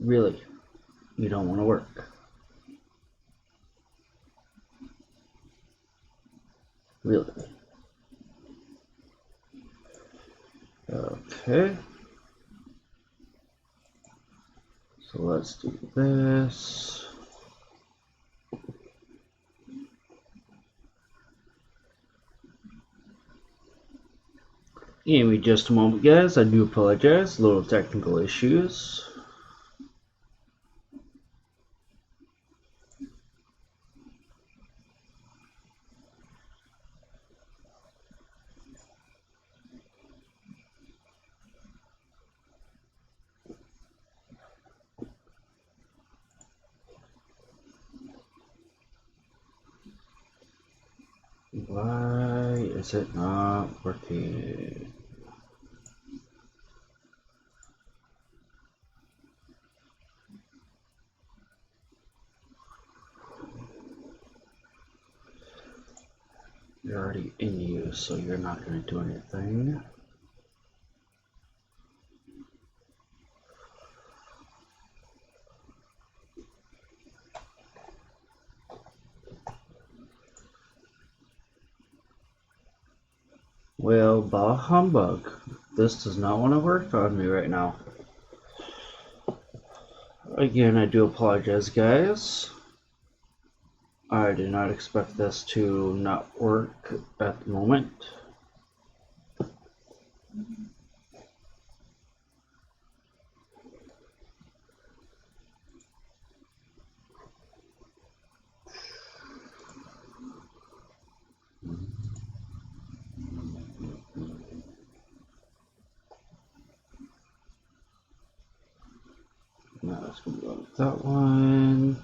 Really, you don't want to work. Really. Okay. So let's do this. Give me just a moment, guys. I do apologize. Little technical issues. Why is it not working? You're already in use, so you're not going to do anything. Well, bah humbug. This does not want to work on me right now. Again, I do apologize, guys. I did not expect this to not work at the moment. Now let's go with that one.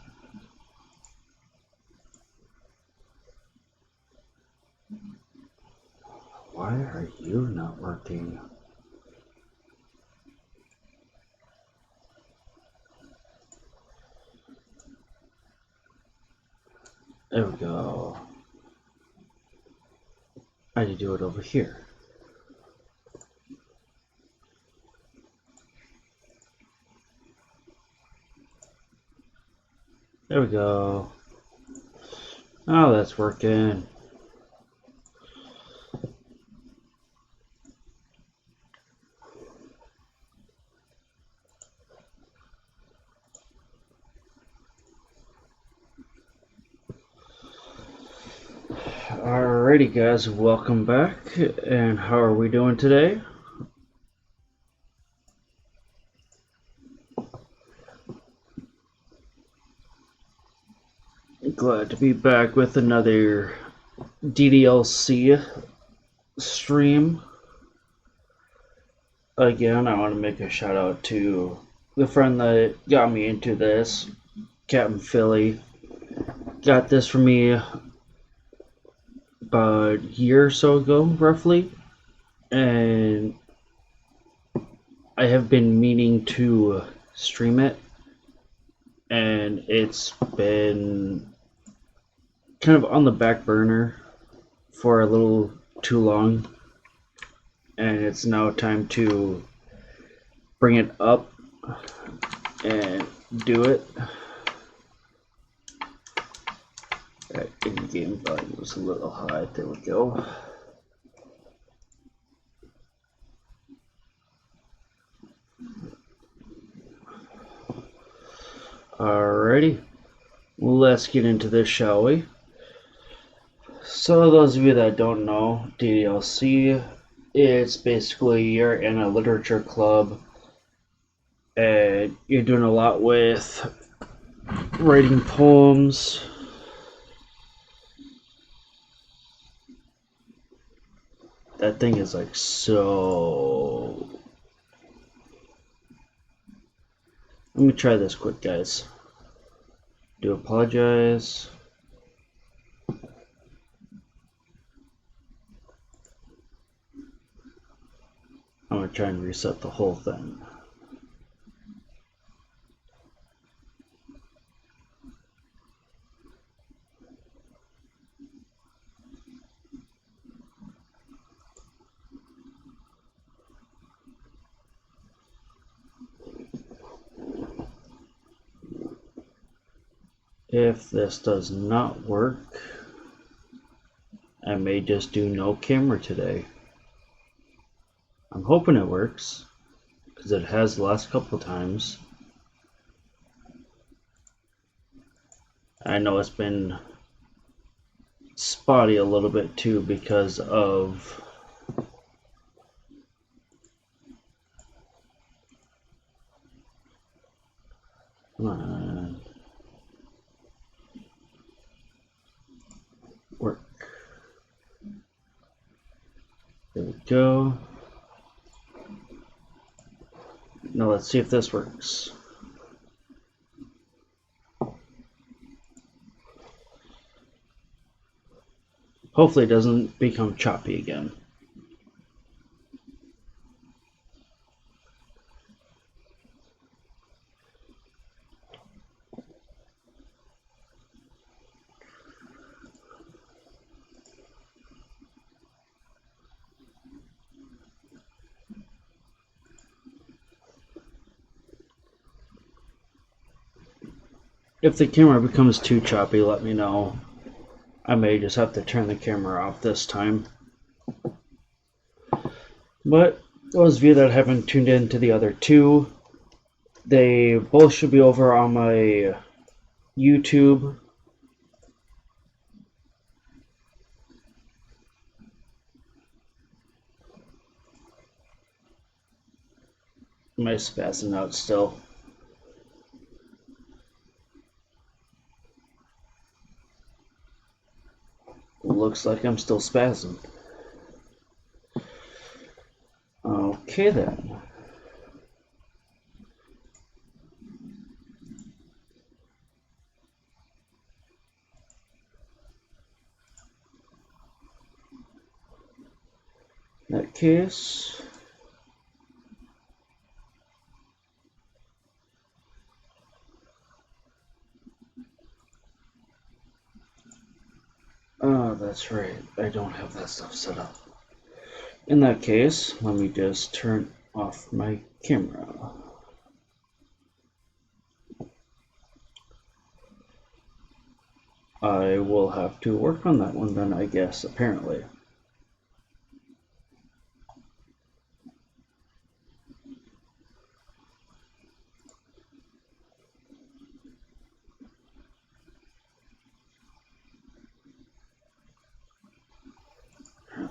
Why are you not working? There we go. I need to do it over here. There we go. Oh, that's working. Alrighty, guys, welcome back. And how are we doing today? Glad to be back with another DDLC stream. Again, I want to make a shout out to the friend that got me into this, Captain Philly. Got this for me about a year or so ago, roughly, and I have been meaning to stream it, and it's been kind of on the back burner for a little too long, and it's now time to bring it up and do it. That in-game volume was a little high. There we go. Alrighty, let's get into this, shall we? So those of you that don't know, DDLC, it's basically you're in a literature club and you're doing a lot with writing poems, that thing is like so... Let me try this quick, guys. Do apologize. I'm gonna try and reset the whole thing. If this does not work, I may just do no camera today. I'm hoping it works, because it has the last couple times. I know it's been spotty a little bit too because of work. There we go. Now let's see if this works. Hopefully it doesn't become choppy again. If the camera becomes too choppy, let me know. I may just have to turn the camera off this time. But those of you that haven't tuned in to the other two, they both should be over on my YouTube. Am I spazzing out still? Looks like I'm still spazzing. Okay then. In that case, oh, that's right. I don't have that stuff set up. In that case, let me just turn off my camera. I will have to work on that one then, I guess, apparently.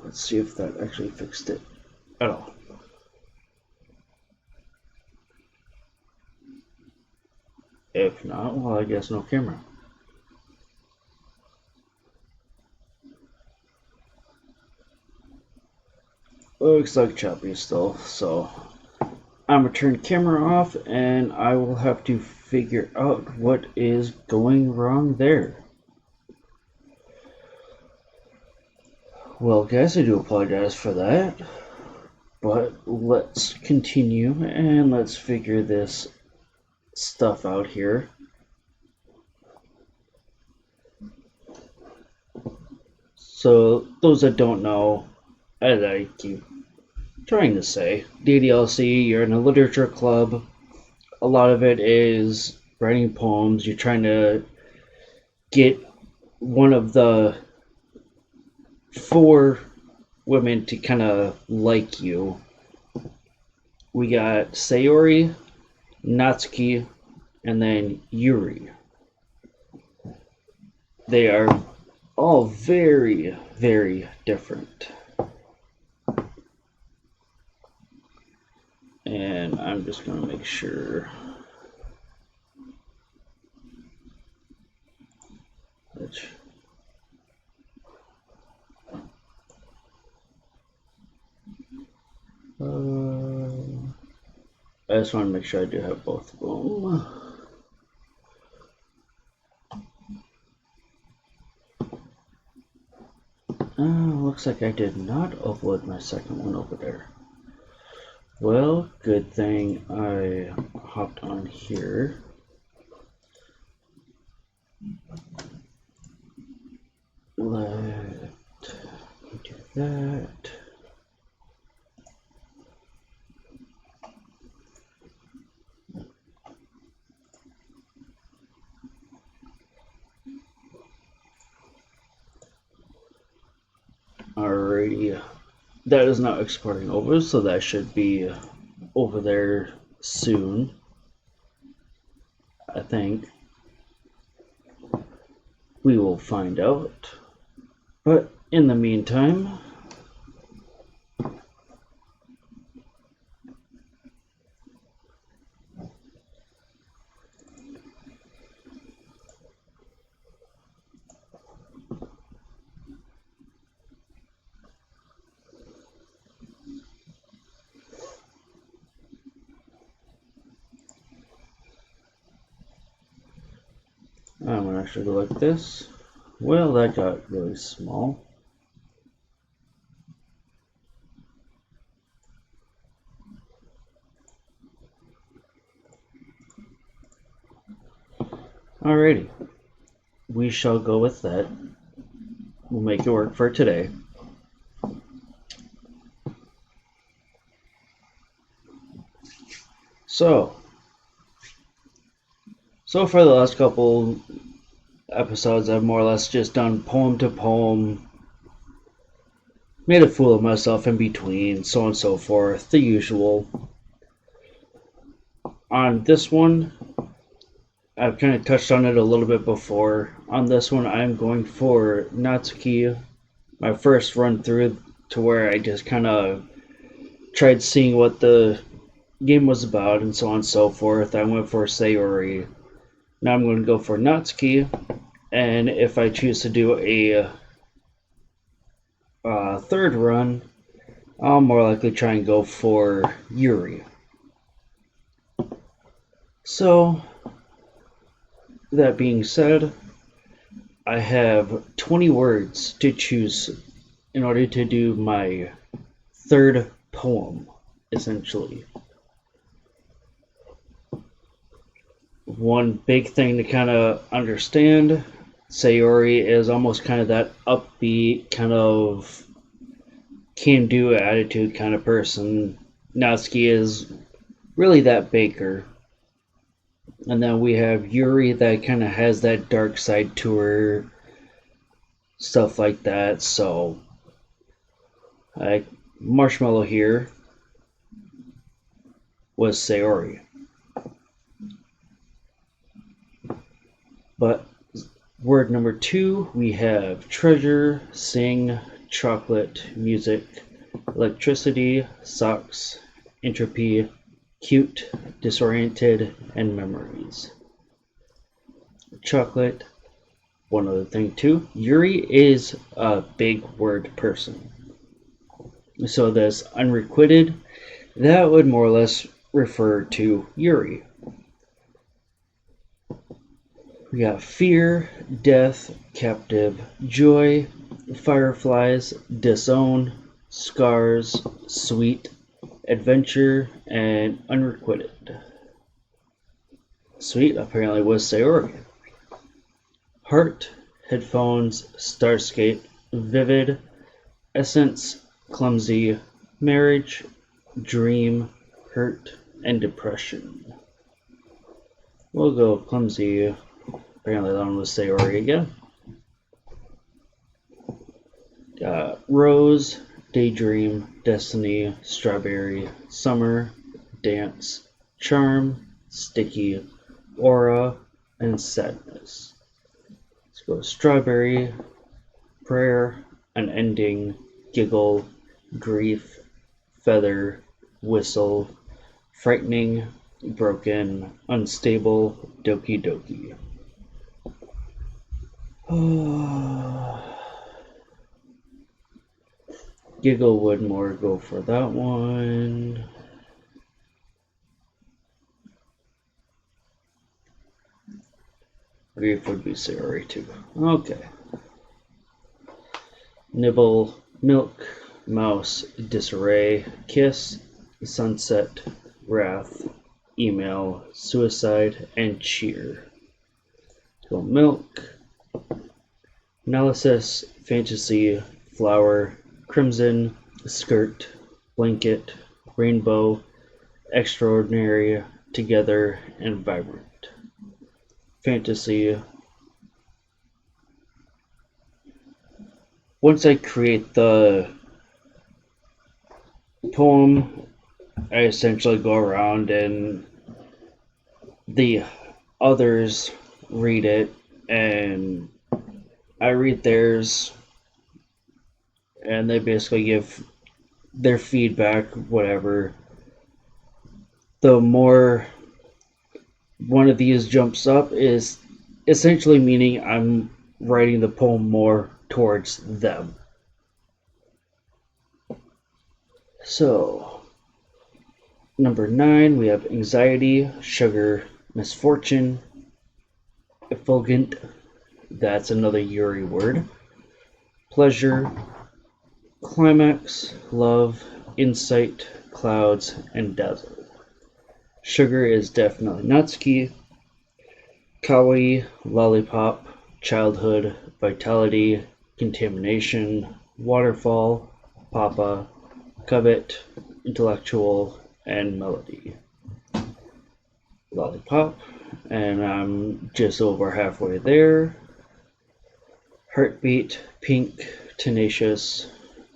Let's see if that actually fixed it at all. If not, well, I guess no camera. Looks like choppy still, so I'm gonna turn the camera off and I will have to figure out what is going wrong there. Well, guys, I do apologize for that, but let's continue and let's figure this stuff out here. So, those that don't know, as I keep trying to say, DDLC, you're in a literature club. A lot of it is writing poems. You're trying to get one of the 4 women to kind of like you. We got Sayori, Natsuki, and then Yuri. They are all very, very different. And I'm just going to make sure which I just want to make sure I do have both of them. Looks like I did not upload my second one over there. Well, good thing I hopped on here. Let me do that. Alrighty, that is now exporting over, so that should be over there soon, I think. We will find out. But in the meantime, I'm gonna actually go like this. Well, that got really small. Alrighty, we shall go with that. We'll make it work for today. So for the last couple episodes, I've more or less just done poem to poem, made a fool of myself in between, so on and so forth, the usual. On this one, I've kind of touched on it a little bit before. On this one, I'm going for Natsuki, my first run through, to where I just kind of tried seeing what the game was about and so on and so forth. I went for Sayori. Now I'm going to go for Natsuki, and if I choose to do a third run, I'll more likely try and go for Yuri. So, that being said, I have 20 words to choose in order to do my third poem, essentially. One big thing to kind of understand, Sayori is almost kind of that upbeat, kind of can-do attitude kind of person. Natsuki is really that baker. And then we have Yuri that kind of has that dark side to her, stuff like that. So, Marshmallow here was Sayori. But word number 2, we have treasure, sing, chocolate, music, electricity, socks, entropy, cute, disoriented, and memories. Chocolate. One other thing too, Yuri is a big word person. So this unrequited, that would more or less refer to Yuri. We got fear, death, captive, joy, fireflies, disown, scars, sweet, adventure, and unrequited. Sweet apparently was Sayori. Heart, headphones, starscape, vivid, essence, clumsy, marriage, dream, hurt, and depression. We'll go clumsy. Apparently that one was Sayori again. Rose, daydream, destiny, strawberry, summer, dance, charm, sticky, aura, and sadness. Let's go strawberry, prayer, unending, giggle, grief, feather, whistle, frightening, broken, unstable, doki doki. Giggle would more go for that one. Grief would be Sayori too. Okay. Nibble, milk, mouse, disarray, kiss, sunset, wrath, email, suicide, and cheer. So milk, analysis, fantasy, flower, crimson, skirt, blanket, rainbow, extraordinary, together, and vibrant. Fantasy. Once I create the poem, I essentially go around and the others read it, and I read theirs, and they basically give their feedback, whatever. The more one of these jumps up is essentially meaning I'm writing the poem more towards them. So, number 9, we have anxiety, sugar, misfortune, effulgent, that's another Yuri word, pleasure, climax, love, insight, clouds, and dazzle. Sugar is definitely Natsuki, kawaii, lollipop, childhood, vitality, contamination, waterfall, papa, covet, intellectual, and melody. Lollipop, and I'm just over halfway there. Heartbeat, pink, tenacious,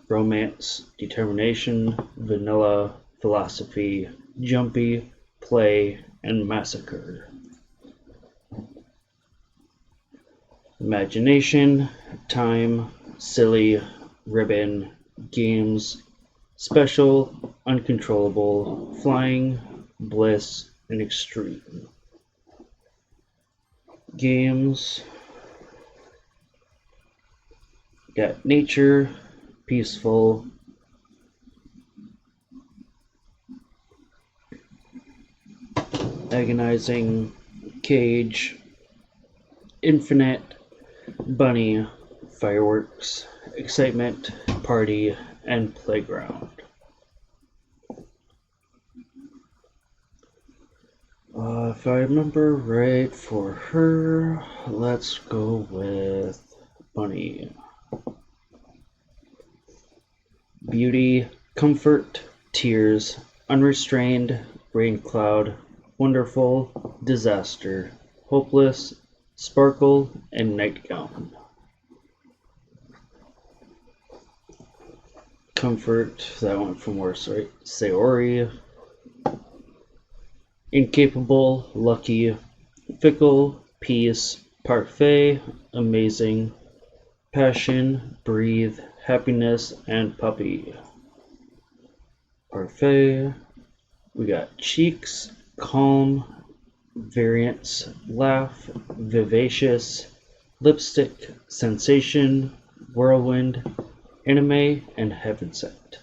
romance, determination, vanilla, philosophy, jumpy, play, and massacre. Imagination, time, silly, ribbon, games, special, uncontrollable, flying, bliss, and extreme. Games, got nature, peaceful, agonizing, cage, infinite, bunny, fireworks, excitement, party, and playground. If I remember right for her, let's go with bunny. Beauty, comfort, tears, unrestrained, rain cloud, wonderful, disaster, hopeless, sparkle, and nightgown. Comfort, that went from worse, right? Sayori. Incapable, lucky, fickle, peace, parfait, amazing, passion, breathe, happiness, and puppy. Parfait. We got cheeks, calm, variance, laugh, vivacious, lipstick, sensation, whirlwind, anime, and heaven sent.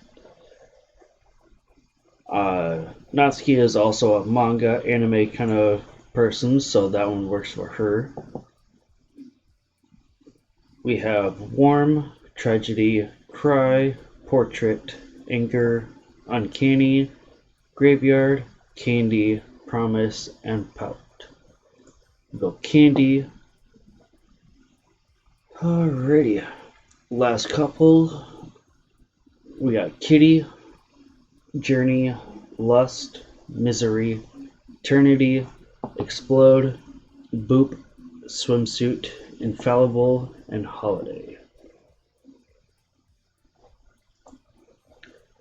Natsuki is also a manga anime kind of person, so that one works for her. We have warm, tragedy, cry, portrait, anger, uncanny, graveyard, candy, promise, and pout. We go candy. Alrighty. Last couple. We got kitty, journey, lust, misery, eternity, explode, boop, swimsuit, infallible, and holiday.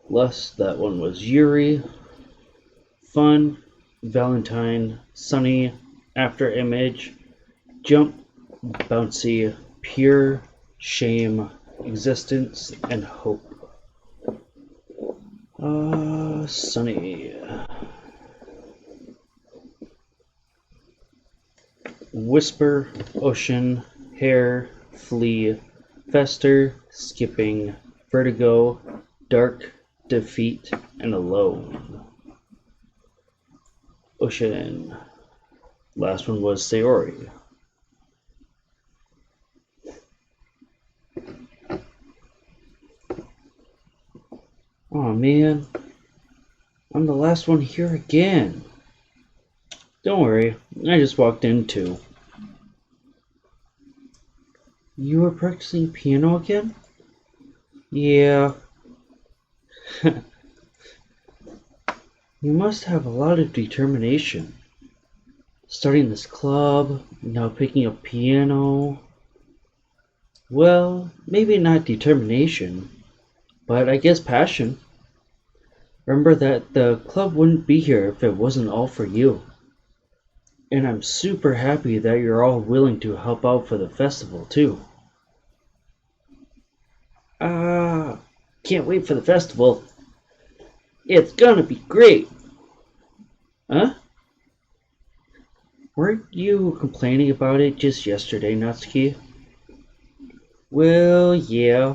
Lust, that one was Yuri. Fun, Valentine, sunny, after image, jump, bouncy, pure, shame, existence, and hope. Sunny. Whisper, ocean, hair, flee, fester, skipping, vertigo, dark, defeat, and alone. Ocean. Last one was Sayori. Oh man, I'm the last one here again. Don't worry, I just walked in too. You were practicing piano again? Yeah. You must have a lot of determination. Starting this club, now picking up piano. Well, maybe not determination, but I guess passion. Remember that the club wouldn't be here if it wasn't all for you. And I'm super happy that you're all willing to help out for the festival, too. Can't wait for the festival. It's gonna be great. Huh? Weren't you complaining about it just yesterday, Natsuki? Well, yeah.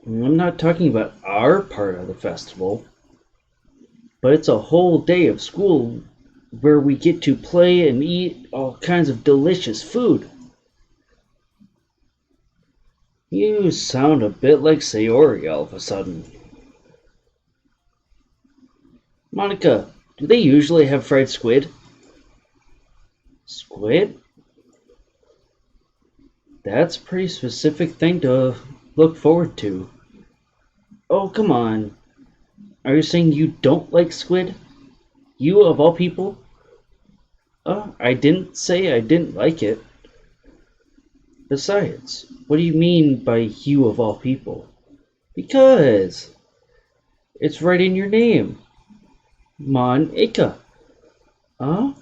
I'm not talking about our part of the festival, but it's a whole day of school where we get to play and eat all kinds of delicious food. You sound a bit like Sayori all of a sudden. Monica, do they usually have fried squid? Squid? That's a pretty specific thing to look forward to. Oh, come on. Are you saying you don't like squid? You of all people? I didn't say I didn't like it. Besides, what do you mean by you of all people? Because it's right in your name. Monica. Huh?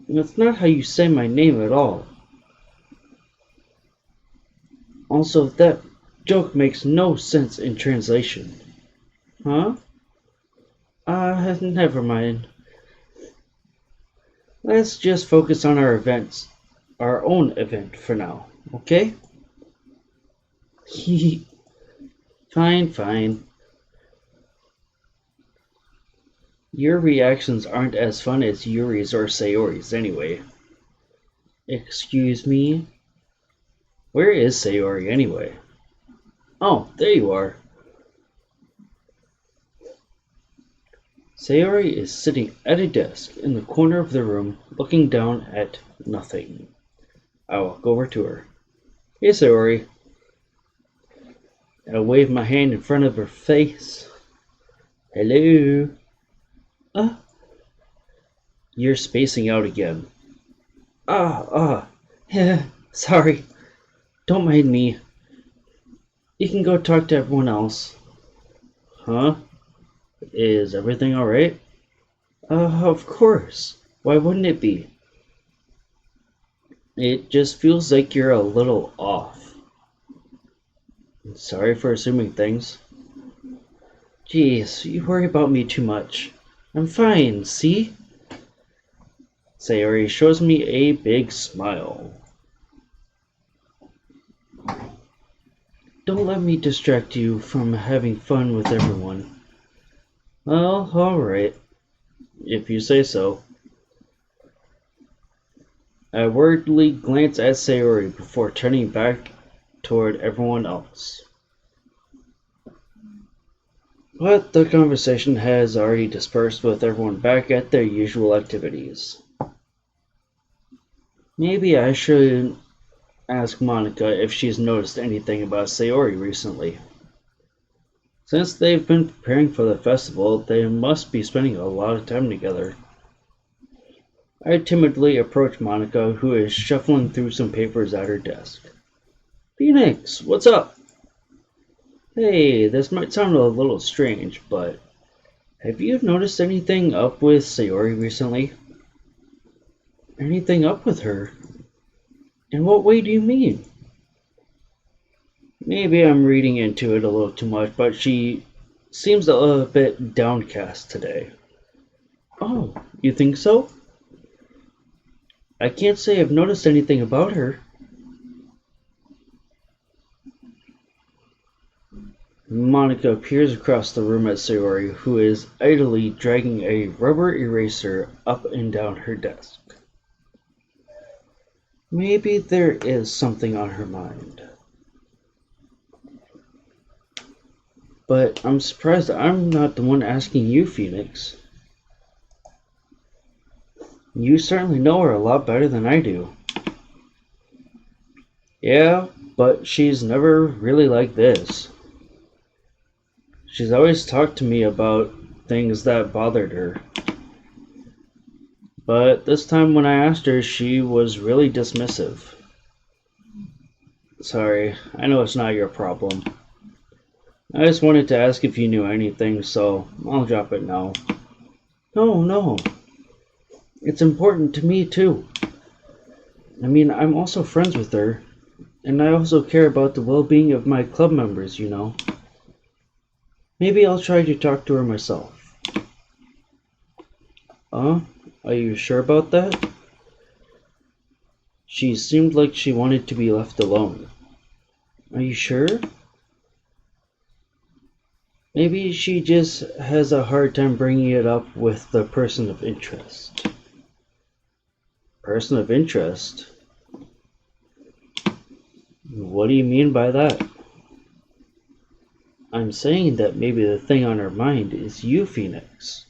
That's not how you say my name at all. Also, that joke makes no sense in translation. Huh? Never mind. Let's just focus on our events. Our own event for now, okay? Fine. Your reactions aren't as fun as Yuri's or Sayori's anyway. Excuse me? Where is Sayori anyway? Oh, there you are. Sayori is sitting at a desk in the corner of the room, looking down at nothing. I walk over to her. Hey, Sayori. I wave my hand in front of her face. Hello. You're spacing out again. Sorry. Don't mind me. You can go talk to everyone else. Huh? Is everything alright? Of course. Why wouldn't it be? It just feels like you're a little off. Sorry for assuming things. Jeez, you worry about me too much. I'm fine, see? Sayori shows me a big smile. Don't let me distract you from having fun with everyone. Well, alright. If you say so. I worriedly glance at Sayori before turning back toward everyone else. But the conversation has already dispersed with everyone back at their usual activities. Maybe I should ask Monica if she's noticed anything about Sayori recently. Since they've been preparing for the festival, they must be spending a lot of time together. I timidly approach Monica, who is shuffling through some papers at her desk. Phoenix, what's up? Hey, this might sound a little strange, but have you noticed anything up with Sayori recently? Anything up with her? In what way do you mean? Maybe I'm reading into it a little too much, but she seems a little bit downcast today. Oh, you think so? I can't say I've noticed anything about her. Monica peers across the room at Sayori, who is idly dragging a rubber eraser up and down her desk. Maybe there is something on her mind. But I'm surprised I'm not the one asking you, Phoenix. You certainly know her a lot better than I do. Yeah, but she's never really like this. She's always talked to me about things that bothered her. But this time when I asked her, she was really dismissive. Sorry, I know it's not your problem. I just wanted to ask if you knew anything, so I'll drop it now. No, no. It's important to me too. I mean, I'm also friends with her, and I also care about the well-being of my club members, you know. Maybe I'll try to talk to her myself. Are you sure about that? She seemed like she wanted to be left alone. Are you sure? Maybe she just has a hard time bringing it up with the person of interest. Person of interest? What do you mean by that? I'm saying that maybe the thing on her mind is you, Phoenix.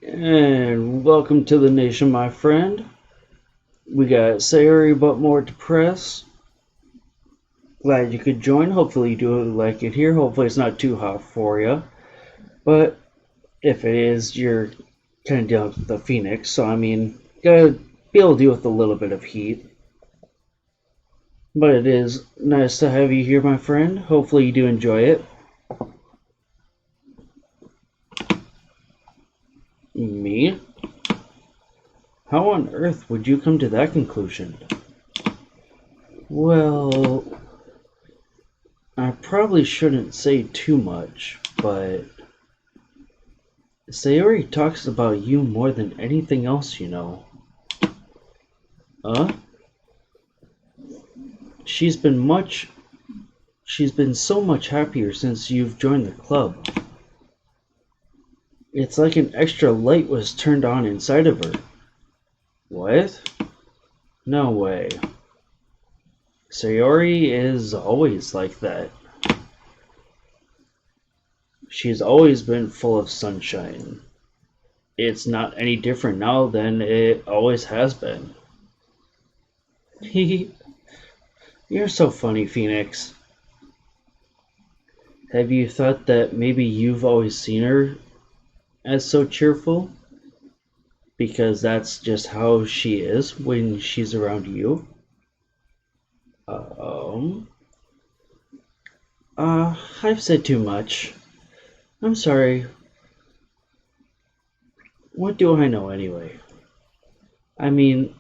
And welcome to the nation, my friend. We got Sayori but more to press. Glad you could join. Hopefully you do like it here. Hopefully it's not too hot for you. But if it is, you're kind of dealing with the Phoenix. So, I mean, gotta be able to deal with a little bit of heat. But it is nice to have you here, my friend. Hopefully you do enjoy it. Me? How on earth would you come to that conclusion? Well, I probably shouldn't say too much, but Sayori talks about you more than anything else, you know. Huh? She's been so much happier since you've joined the club. It's like an extra light was turned on inside of her. What? No way. Sayori is always like that. She's always been full of sunshine. It's not any different now than it always has been. You're so funny, Phoenix. Have you thought that maybe you've always seen her as so cheerful? Because that's just how she is when she's around you? I've said too much. I'm sorry. What do I know anyway? I mean,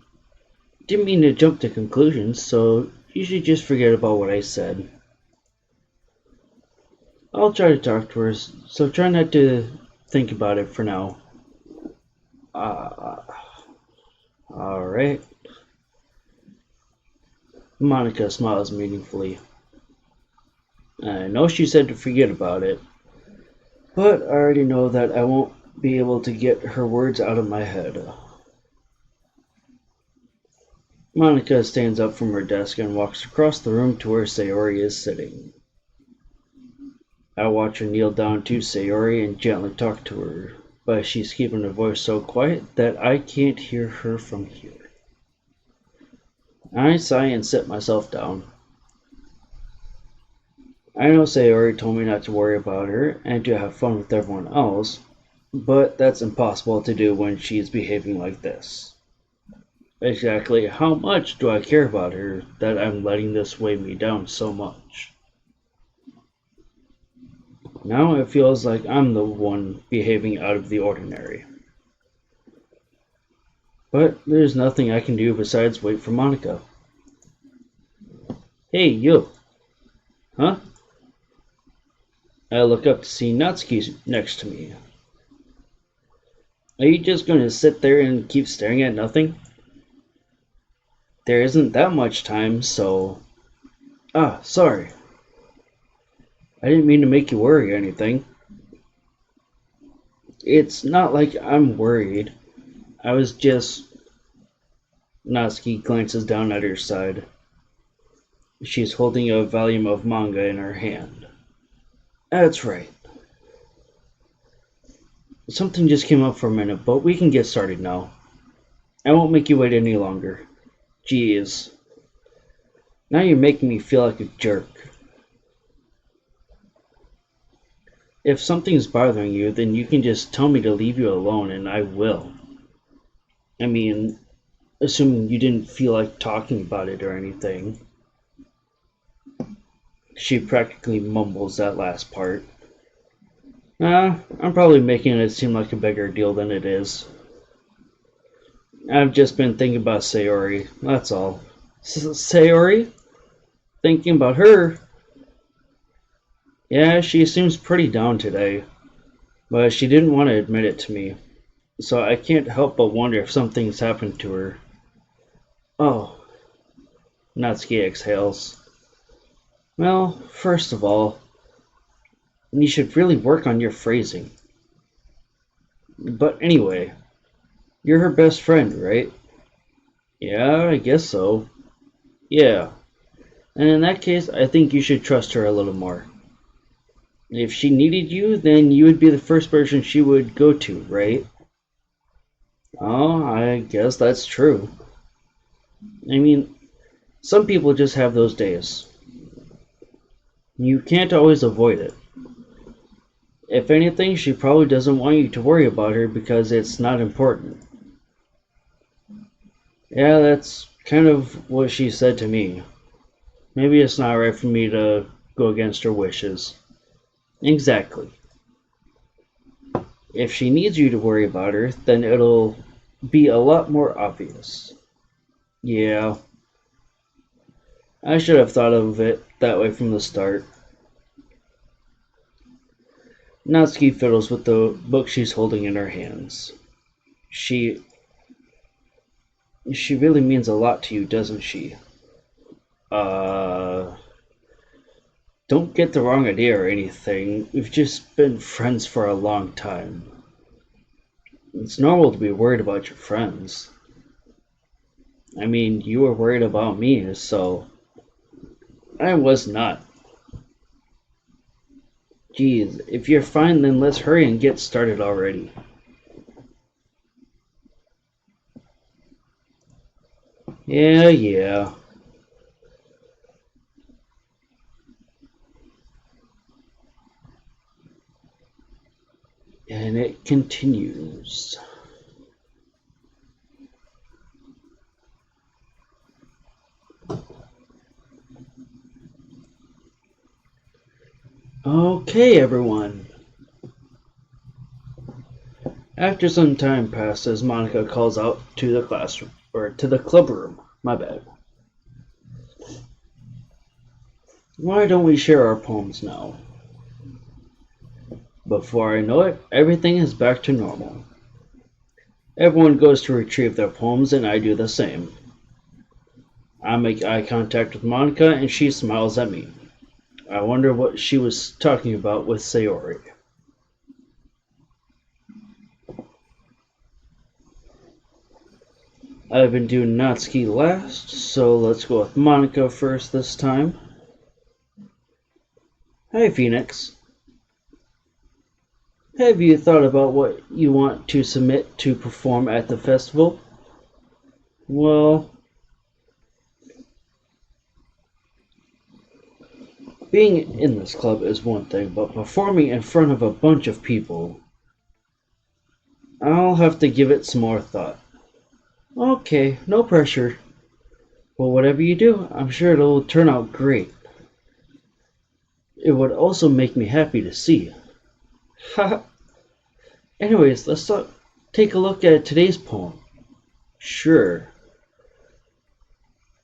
didn't mean to jump to conclusions, so you should just forget about what I said. I'll try to talk to her, so try not to think about it for now. Alright. Monica smiles meaningfully. I know she said to forget about it, but I already know that I won't be able to get her words out of my head. Monica stands up from her desk and walks across the room to where Sayori is sitting. I watch her kneel down to Sayori and gently talk to her, but she's keeping her voice so quiet that I can't hear her from here. I sigh and sit myself down. I know Sayori told me not to worry about her and to have fun with everyone else, but that's impossible to do when she's behaving like this. Exactly how much do I care about her that I'm letting this weigh me down so much? Now it feels like I'm the one behaving out of the ordinary. But there's nothing I can do besides wait for Monica. Hey, you! Huh? I look up to see Natsuki next to me. Are you just going to sit there and keep staring at nothing? There isn't that much time, so... sorry. I didn't mean to make you worry or anything. It's not like I'm worried. I was just... Natsuki glances down at her side. She's holding a volume of manga in her hand. That's right. Something just came up for a minute, but we can get started now. I won't make you wait any longer. Jeez. Now you're making me feel like a jerk. If something's bothering you, then you can just tell me to leave you alone and I will. I mean, assuming you didn't feel like talking about it or anything. She practically mumbles that last part. I'm probably making it seem like a bigger deal than it is. I've just been thinking about Sayori, that's all. Sayori? Thinking about her? Yeah, she seems pretty down today, but she didn't want to admit it to me, so I can't help but wonder if something's happened to her. Oh, Natsuki exhales. Well, first of all, you should really work on your phrasing. But anyway, you're her best friend, right? Yeah, I guess so. Yeah, and in that case, I think you should trust her a little more. If she needed you, then you would be the first person she would go to, right? Oh, I guess that's true. I mean, some people just have those days. You can't always avoid it. If anything, she probably doesn't want you to worry about her because it's not important. Yeah, that's kind of what she said to me. Maybe it's not right for me to go against her wishes. Exactly. If she needs you to worry about her, then it'll be a lot more obvious. Yeah, I should have thought of it that way from the start. Natsuki fiddles with the book she's holding in her hands. She really means a lot to you, doesn't she? Don't get the wrong idea or anything. We've just been friends for a long time. It's normal to be worried about your friends. I mean, you were worried about me, so I was not. Geez, if you're fine, then let's hurry and get started already. Yeah. And it continues. Okay, everyone. After some time passes, Monica calls out to the classroom, or to the club room. My bad. Why don't we share our poems now? Before I know it, everything is back to normal. Everyone goes to retrieve their poems, and I do the same. I make eye contact with Monica, and she smiles at me. I wonder what she was talking about with Sayori. I've been doing Natsuki last, so let's go with Monica first this time. Hi, Phoenix. Have you thought about what you want to submit to perform at the festival? Well, being in this club is one thing, but performing in front of a bunch of people, I'll have to give it some more thought. Okay, no pressure. Well, whatever you do, I'm sure it'll turn out great. It would also make me happy to see. Haha. Anyways, let's take a look at today's poem. Sure.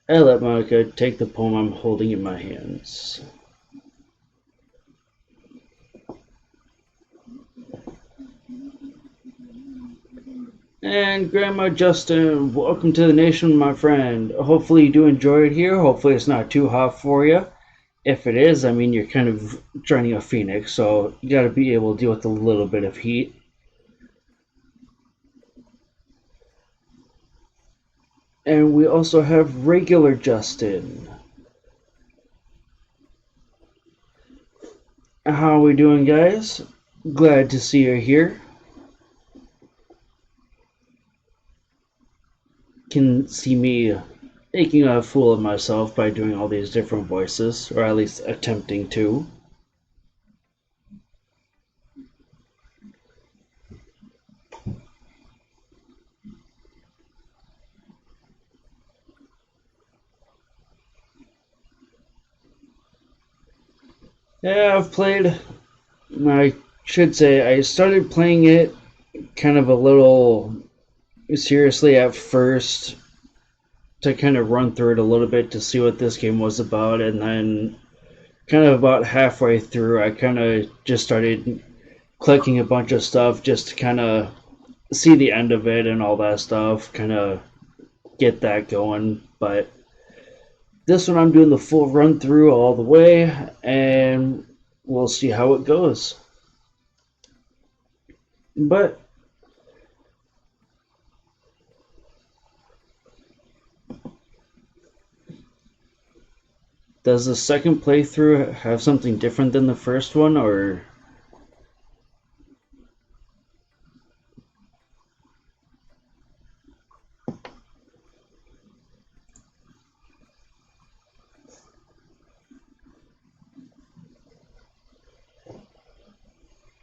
I let Monica take the poem I'm holding in my hands. And Grandma Justin, welcome to the nation, my friend. Hopefully you do enjoy it here. Hopefully it's not too hot for you. If it is, I mean, you're kind of joining a phoenix, so you gotta be able to deal with a little bit of heat. And we also have regular Justin. How are we doing, guys? Glad to see you here. Can see me making a fool of myself by doing all these different voices, or at least attempting to. Yeah, I've played. I should say I started playing it kind of a little seriously at first to kind of run through it a little bit to see what this game was about, and then kind of about halfway through, I kind of just started clicking a bunch of stuff just to kind of see the end of it and all that stuff, kind of get that going. But this one, I'm doing the full run through all the way, and we'll see how it goes. But does the second playthrough have something different than the first one, or?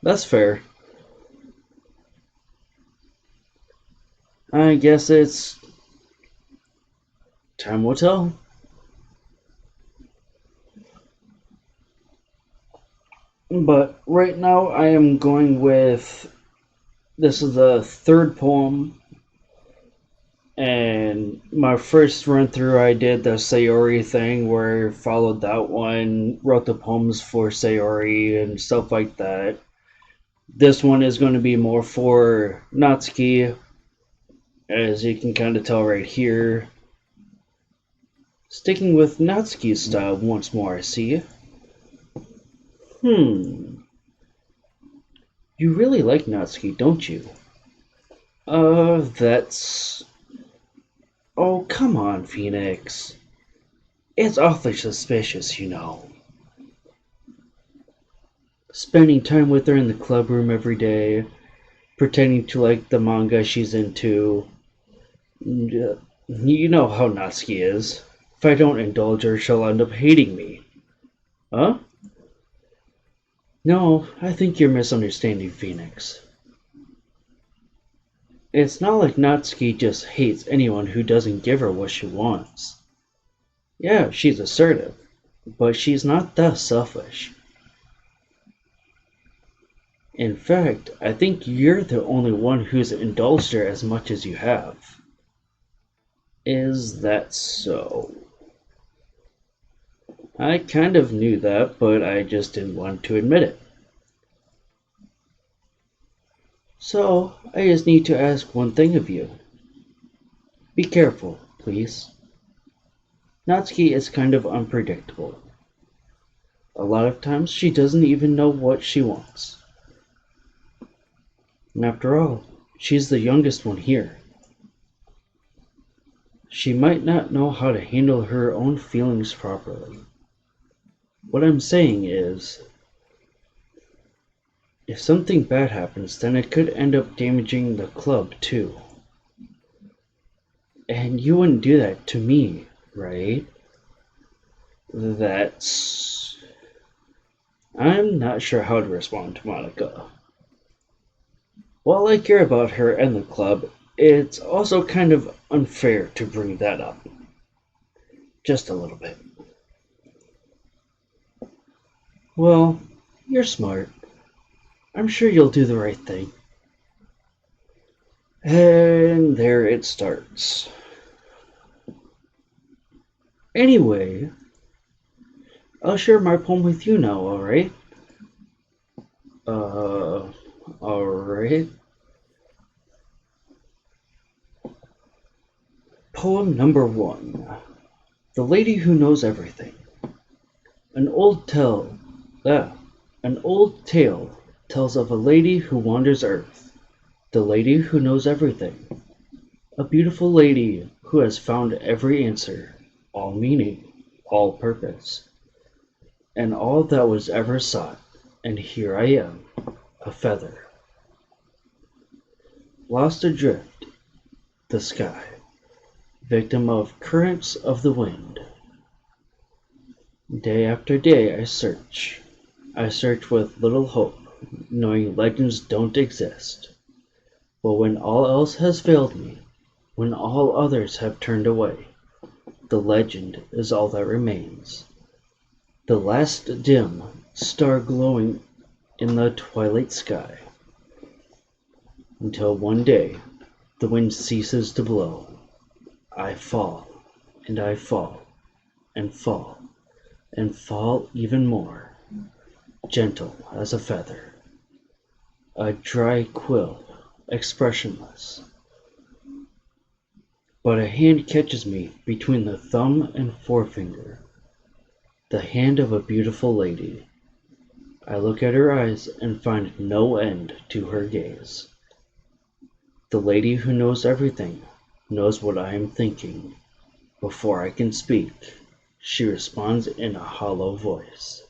That's fair. I guess it's time will tell. But right now I am going with this is the third poem, and my first run through I did the Sayori thing where I followed that one, wrote the poems for Sayori and stuff like that. This one is going to be more for Natsuki, as you can kind of tell right here. Sticking with Natsuki's style once more, I see. You really like Natsuki, don't you? That's... Oh, come on, Phoenix. It's awfully suspicious, you know. Spending time with her in the club room every day, pretending to like the manga she's into. You know how Natsuki is. If I don't indulge her, she'll end up hating me. Huh? No, I think you're misunderstanding Phoenix. It's not like Natsuki just hates anyone who doesn't give her what she wants. Yeah, she's assertive, but she's not that selfish. In fact, I think you're the only one who's indulged her as much as you have. Is that so? I kind of knew that, but I just didn't want to admit it. So, I just need to ask one thing of you. Be careful, please. Natsuki is kind of unpredictable. A lot of times she doesn't even know what she wants. And after all, she's the youngest one here. She might not know how to handle her own feelings properly. What I'm saying is, if something bad happens, then it could end up damaging the club too. And you wouldn't do that to me, right? I'm not sure how to respond to Monica. While I care about her and the club, it's also kind of unfair to bring that up. Just a little bit. Well, you're smart. I'm sure you'll do the right thing. And there it starts. Anyway, I'll share my poem with you now, alright? Alright. Poem number 1. The Lady Who Knows Everything. An old tale tells of a lady who wanders earth. The lady who knows everything. A beautiful lady who has found every answer, all meaning, all purpose, and all that was ever sought, and here I am, a feather. Lost adrift, the sky, victim of currents of the wind. Day after day I search with little hope, knowing legends don't exist. But when all else has failed me, when all others have turned away, the legend is all that remains. The last dim, star glowing in the twilight sky, until one day the wind ceases to blow. I fall, and I fall, and fall, and fall even more, gentle as a feather, a dry quill, expressionless. But a hand catches me between the thumb and forefinger, the hand of a beautiful lady. I look at her eyes and find no end to her gaze. The lady who knows everything knows what I am thinking. Before I can speak, she responds in a hollow voice.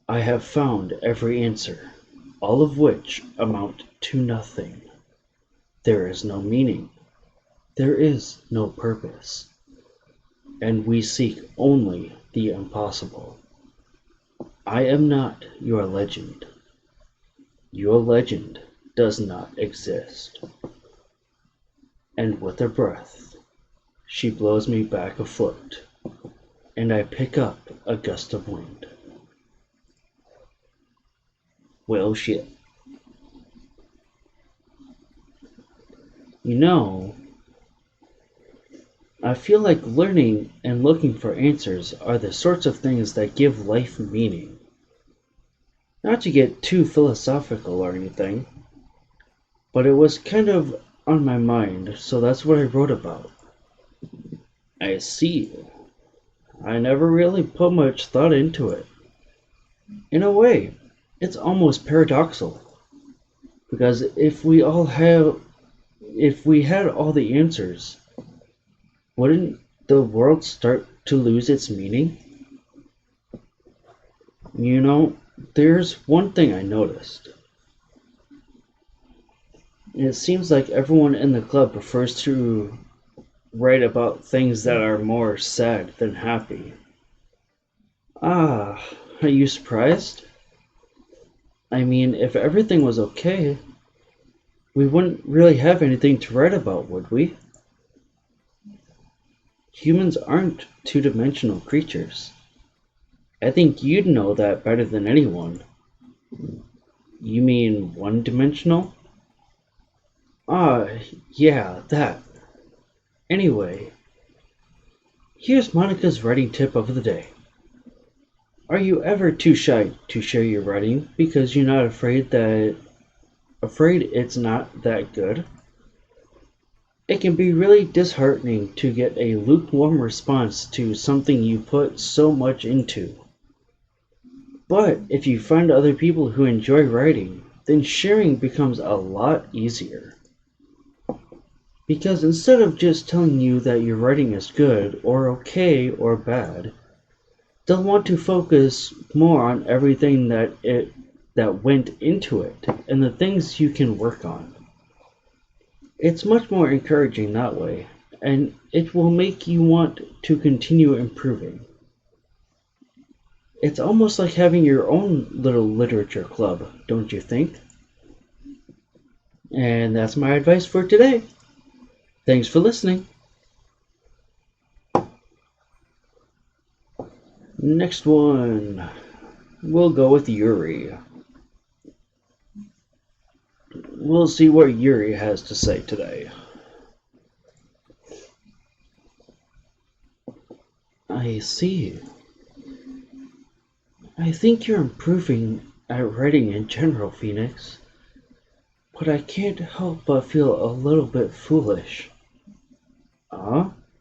I have found every answer, all of which amount to nothing. There is no meaning. There is no purpose. And we seek only the impossible. I am not your legend. Your legend does not exist. And with a breath, she blows me back a foot, and I pick up a gust of wind. Well, shit. You know, I feel like learning and looking for answers are the sorts of things that give life meaning. Not to get too philosophical or anything, but it was kind of on my mind, so that's what I wrote about. I see. I never really put much thought into it. In a way, it's almost paradoxical, because if we had all the answers, wouldn't the world start to lose its meaning? You know, there's one thing I noticed. It seems like everyone in the club prefers to write about things that are more sad than happy. Ah, are you surprised? I mean, if everything was okay, we wouldn't really have anything to write about, would we? Humans aren't two-dimensional creatures. I think you'd know that better than anyone. You mean one-dimensional? Ah, yeah, that. Anyway, here's Monica's writing tip of the day. Are you ever too shy to share your writing because you're not afraid it's not that good? It can be really disheartening to get a lukewarm response to something you put so much into. But if you find other people who enjoy writing, then sharing becomes a lot easier. Because instead of just telling you that your writing is good or okay or bad, they'll want to focus more on everything that went into it and the things you can work on. It's much more encouraging that way, and it will make you want to continue improving. It's almost like having your own little literature club, don't you think? And that's my advice for today. Thanks for listening. Next one, we'll go with Yuri. We'll see what Yuri has to say today. I see. I think you're improving at writing in general, Phoenix. But I can't help but feel a little bit foolish.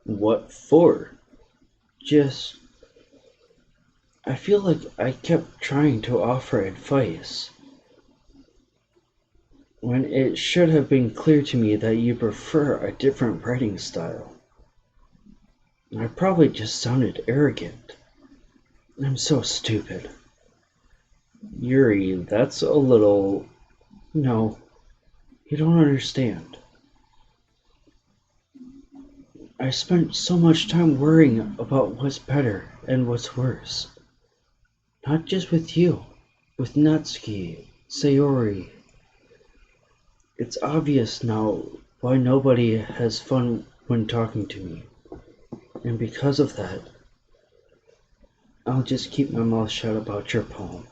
What for? I feel like I kept trying to offer advice, when it should have been clear to me that you prefer a different writing style. I probably just sounded arrogant. I'm so stupid. Yuri, that's a little... No, you don't understand. I spent so much time worrying about what's better and what's worse. Not just with you, with Natsuki, Sayori. It's obvious now why nobody has fun when talking to me. And because of that, I'll just keep my mouth shut about your poem.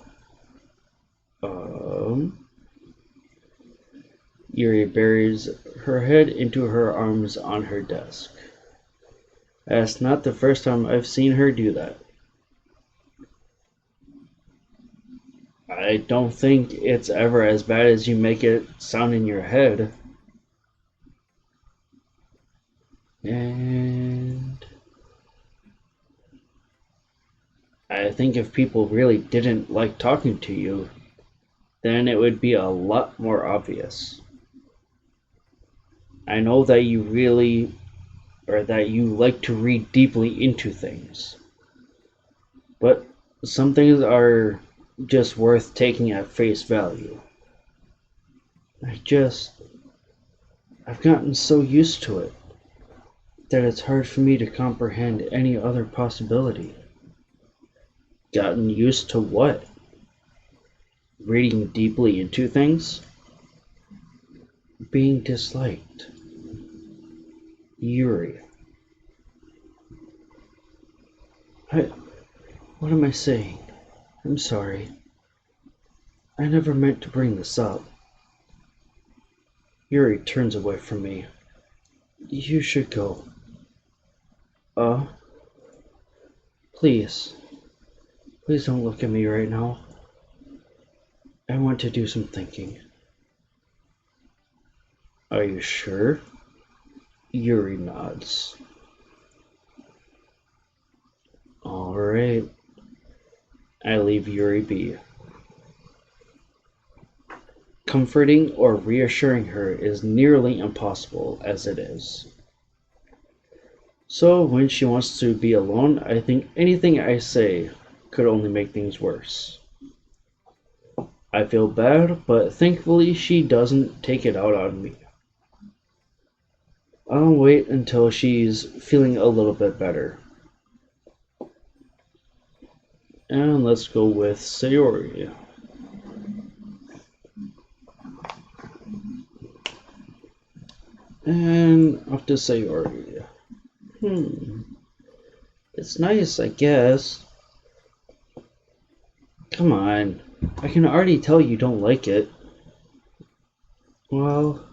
Yuri buries her head into her arms on her desk. That's not the first time I've seen her do that. I don't think it's ever as bad as you make it sound in your head. And I think if people really didn't like talking to you, then it would be a lot more obvious. I know that you like to read deeply into things. But some things are just worth taking at face value. I've gotten so used to it that it's hard for me to comprehend any other possibility. Gotten used to what? Reading deeply into things? Being disliked. Yuri. What am I saying? I'm sorry. I never meant to bring this up. Yuri turns away from me. You should go. Please. Please don't look at me right now. I want to do some thinking. Are you sure? Yuri nods. Alright. I leave Yuri be. Comforting or reassuring her is nearly impossible as it is. So when she wants to be alone, I think anything I say could only make things worse. I feel bad, but thankfully she doesn't take it out on me. I'll wait until she's feeling a little bit better. And let's go with Sayori. And off to Sayori. It's nice, I guess. Come on. I can already tell you don't like it. Well,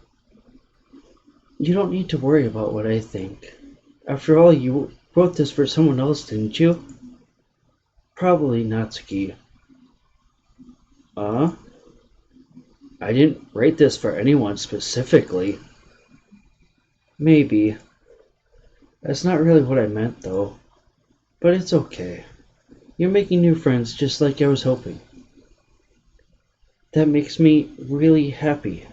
you don't need to worry about what I think. After all, you wrote this for someone else, didn't you? Probably Natsuki. I didn't write this for anyone specifically. Maybe. That's not really what I meant, though. But it's okay. You're making new friends just like I was hoping. That makes me really happy.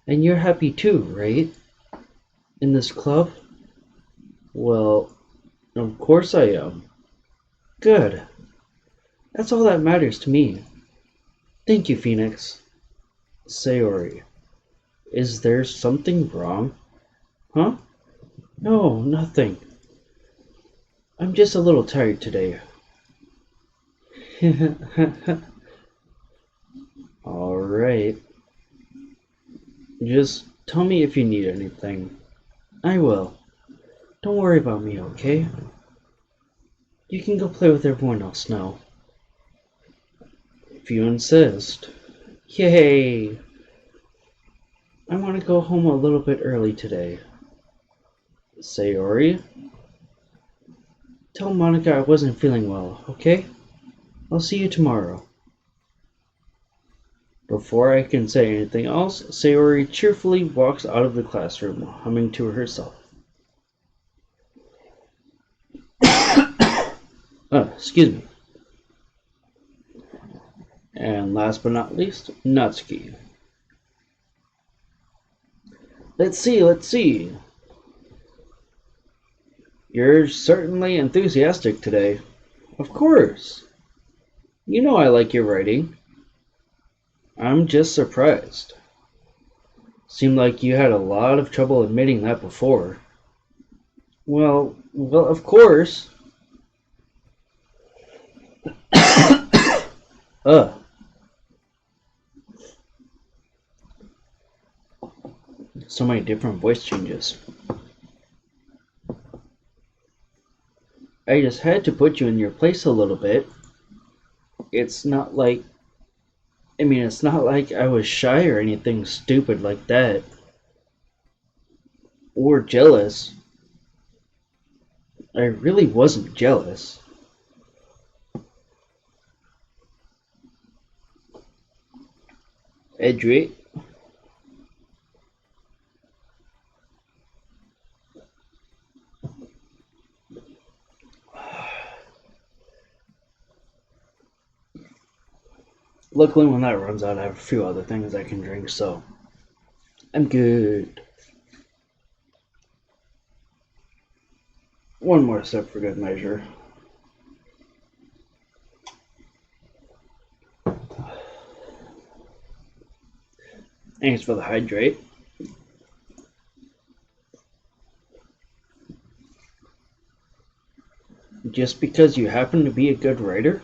And you're happy too, right? In this club? Well, of course I am. Good. That's all that matters to me. Thank you, Phoenix. Sayori. Is there something wrong? Huh? No, nothing. I'm just a little tired today. Alright. Just tell me if you need anything. I will. Don't worry about me, okay? You can go play with everyone else now. If you insist. Yay! I want to go home a little bit early today. Sayori? Tell Monica I wasn't feeling well, okay? I'll see you tomorrow. Before I can say anything else, Sayori cheerfully walks out of the classroom, humming to herself. Excuse me. And last but not least, Natsuki. Let's see. You're certainly enthusiastic today. Of course. You know I like your writing. I'm just surprised. Seemed like you had a lot of trouble admitting that before. Well, of course. So many different voice changes. I just had to put you in your place a little bit. It's not like, it's not like I was shy or anything stupid like that. Or jealous. I really wasn't jealous. Edric, luckily when that runs out, I have a few other things I can drink, so I'm good. One more sip for good measure. Thanks for the hydrate. Just because you happen to be a good writer?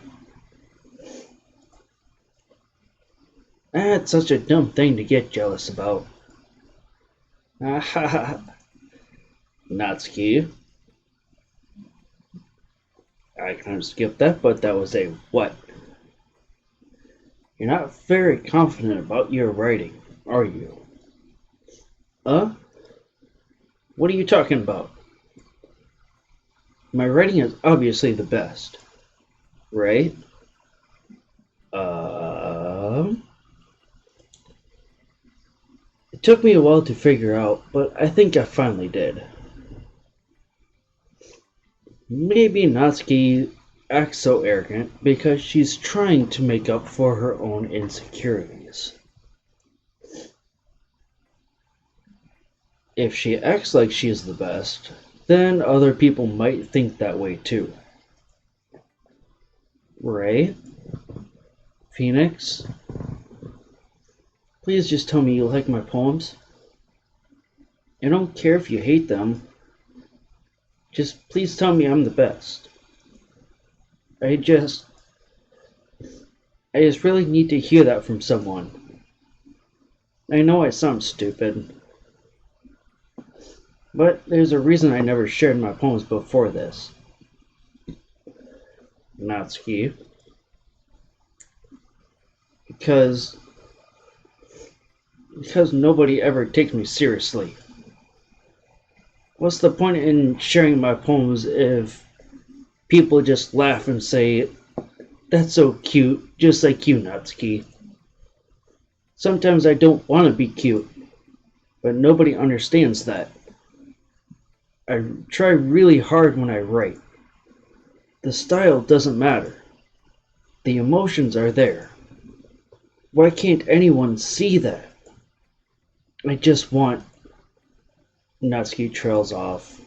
That's such a dumb thing to get jealous about. Natsuki. I kind of skipped that, but that was a what? You're not very confident about your writing, are you? What are you talking about? My writing is obviously the best, right? It took me a while to figure out, but I think I finally did. Maybe Natsuki acts so arrogant because she's trying to make up for her own insecurities. If she acts like she's the best, then other people might think that way too. Ray? Phoenix? Please just tell me you like my poems. I don't care if you hate them. Just please tell me I'm the best. I just really need to hear that from someone. I know I sound stupid, but there's a reason I never shared my poems before this. Natsuki. Because nobody ever takes me seriously. What's the point in sharing my poems if people just laugh and say, "That's so cute, just like you, Natsuki"? Sometimes I don't want to be cute, but nobody understands that. I try really hard when I write. The style doesn't matter. The emotions are there. Why can't anyone see that? I just want... Natsuki trails off.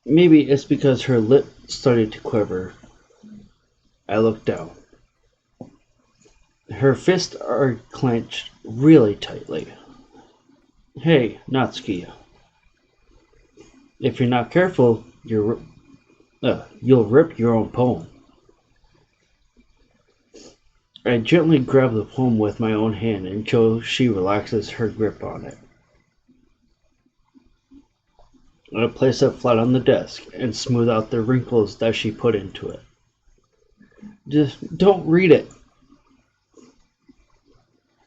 Maybe it's because her lip started to quiver. I looked down. Her fists are clenched really tightly. Hey, Natsuki. If you're not careful, you'll rip your own poem. I gently grab the poem with my own hand until she relaxes her grip on it. I place it flat on the desk and smooth out the wrinkles that she put into it. Just don't read it.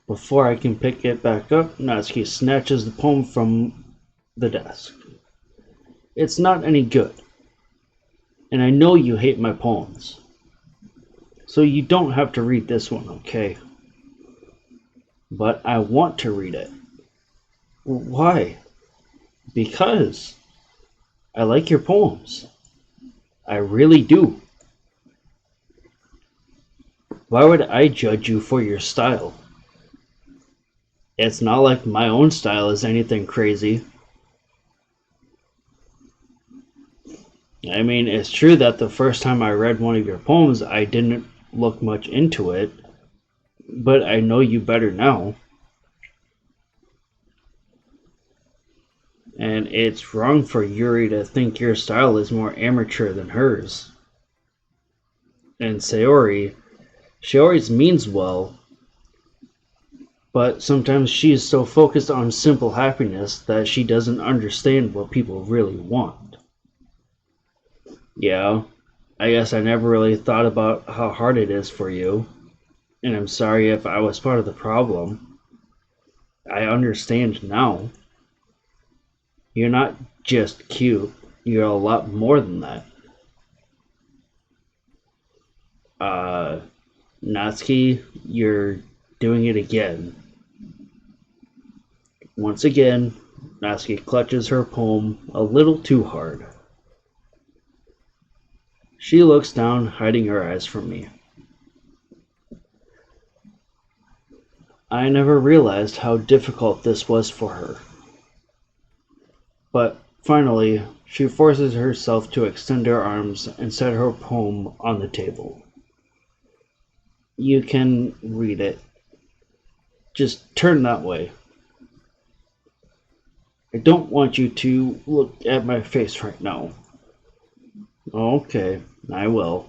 Before I can pick it back up, Natsuki snatches the poem from the desk. It's not any good. And I know you hate my poems. So you don't have to read this one, okay? But I want to read it. Why? Because I like your poems. I really do. Why would I judge you for your style? It's not like my own style is anything crazy. I mean, it's true that the first time I read one of your poems, I didn't look much into it, but I know you better now. And it's wrong for Yuri to think your style is more amateur than hers. And Sayori, she always means well, But sometimes she is so focused on simple happiness that she doesn't understand what people really want. Yeah, I guess I never really thought about how hard it is for you, and I'm sorry if I was part of the problem. I understand now. You're not just cute, you're a lot more than that. Uh, Natsuki, you're doing it again. Once again, Natsuki clutches her poem a little too hard. She looks down, hiding her eyes from me. I never realized how difficult this was for her. But finally, she forces herself to extend her arms and set her poem on the table. You can read it. Just turn that way. I don't want you to look at my face right now. Okay, I will.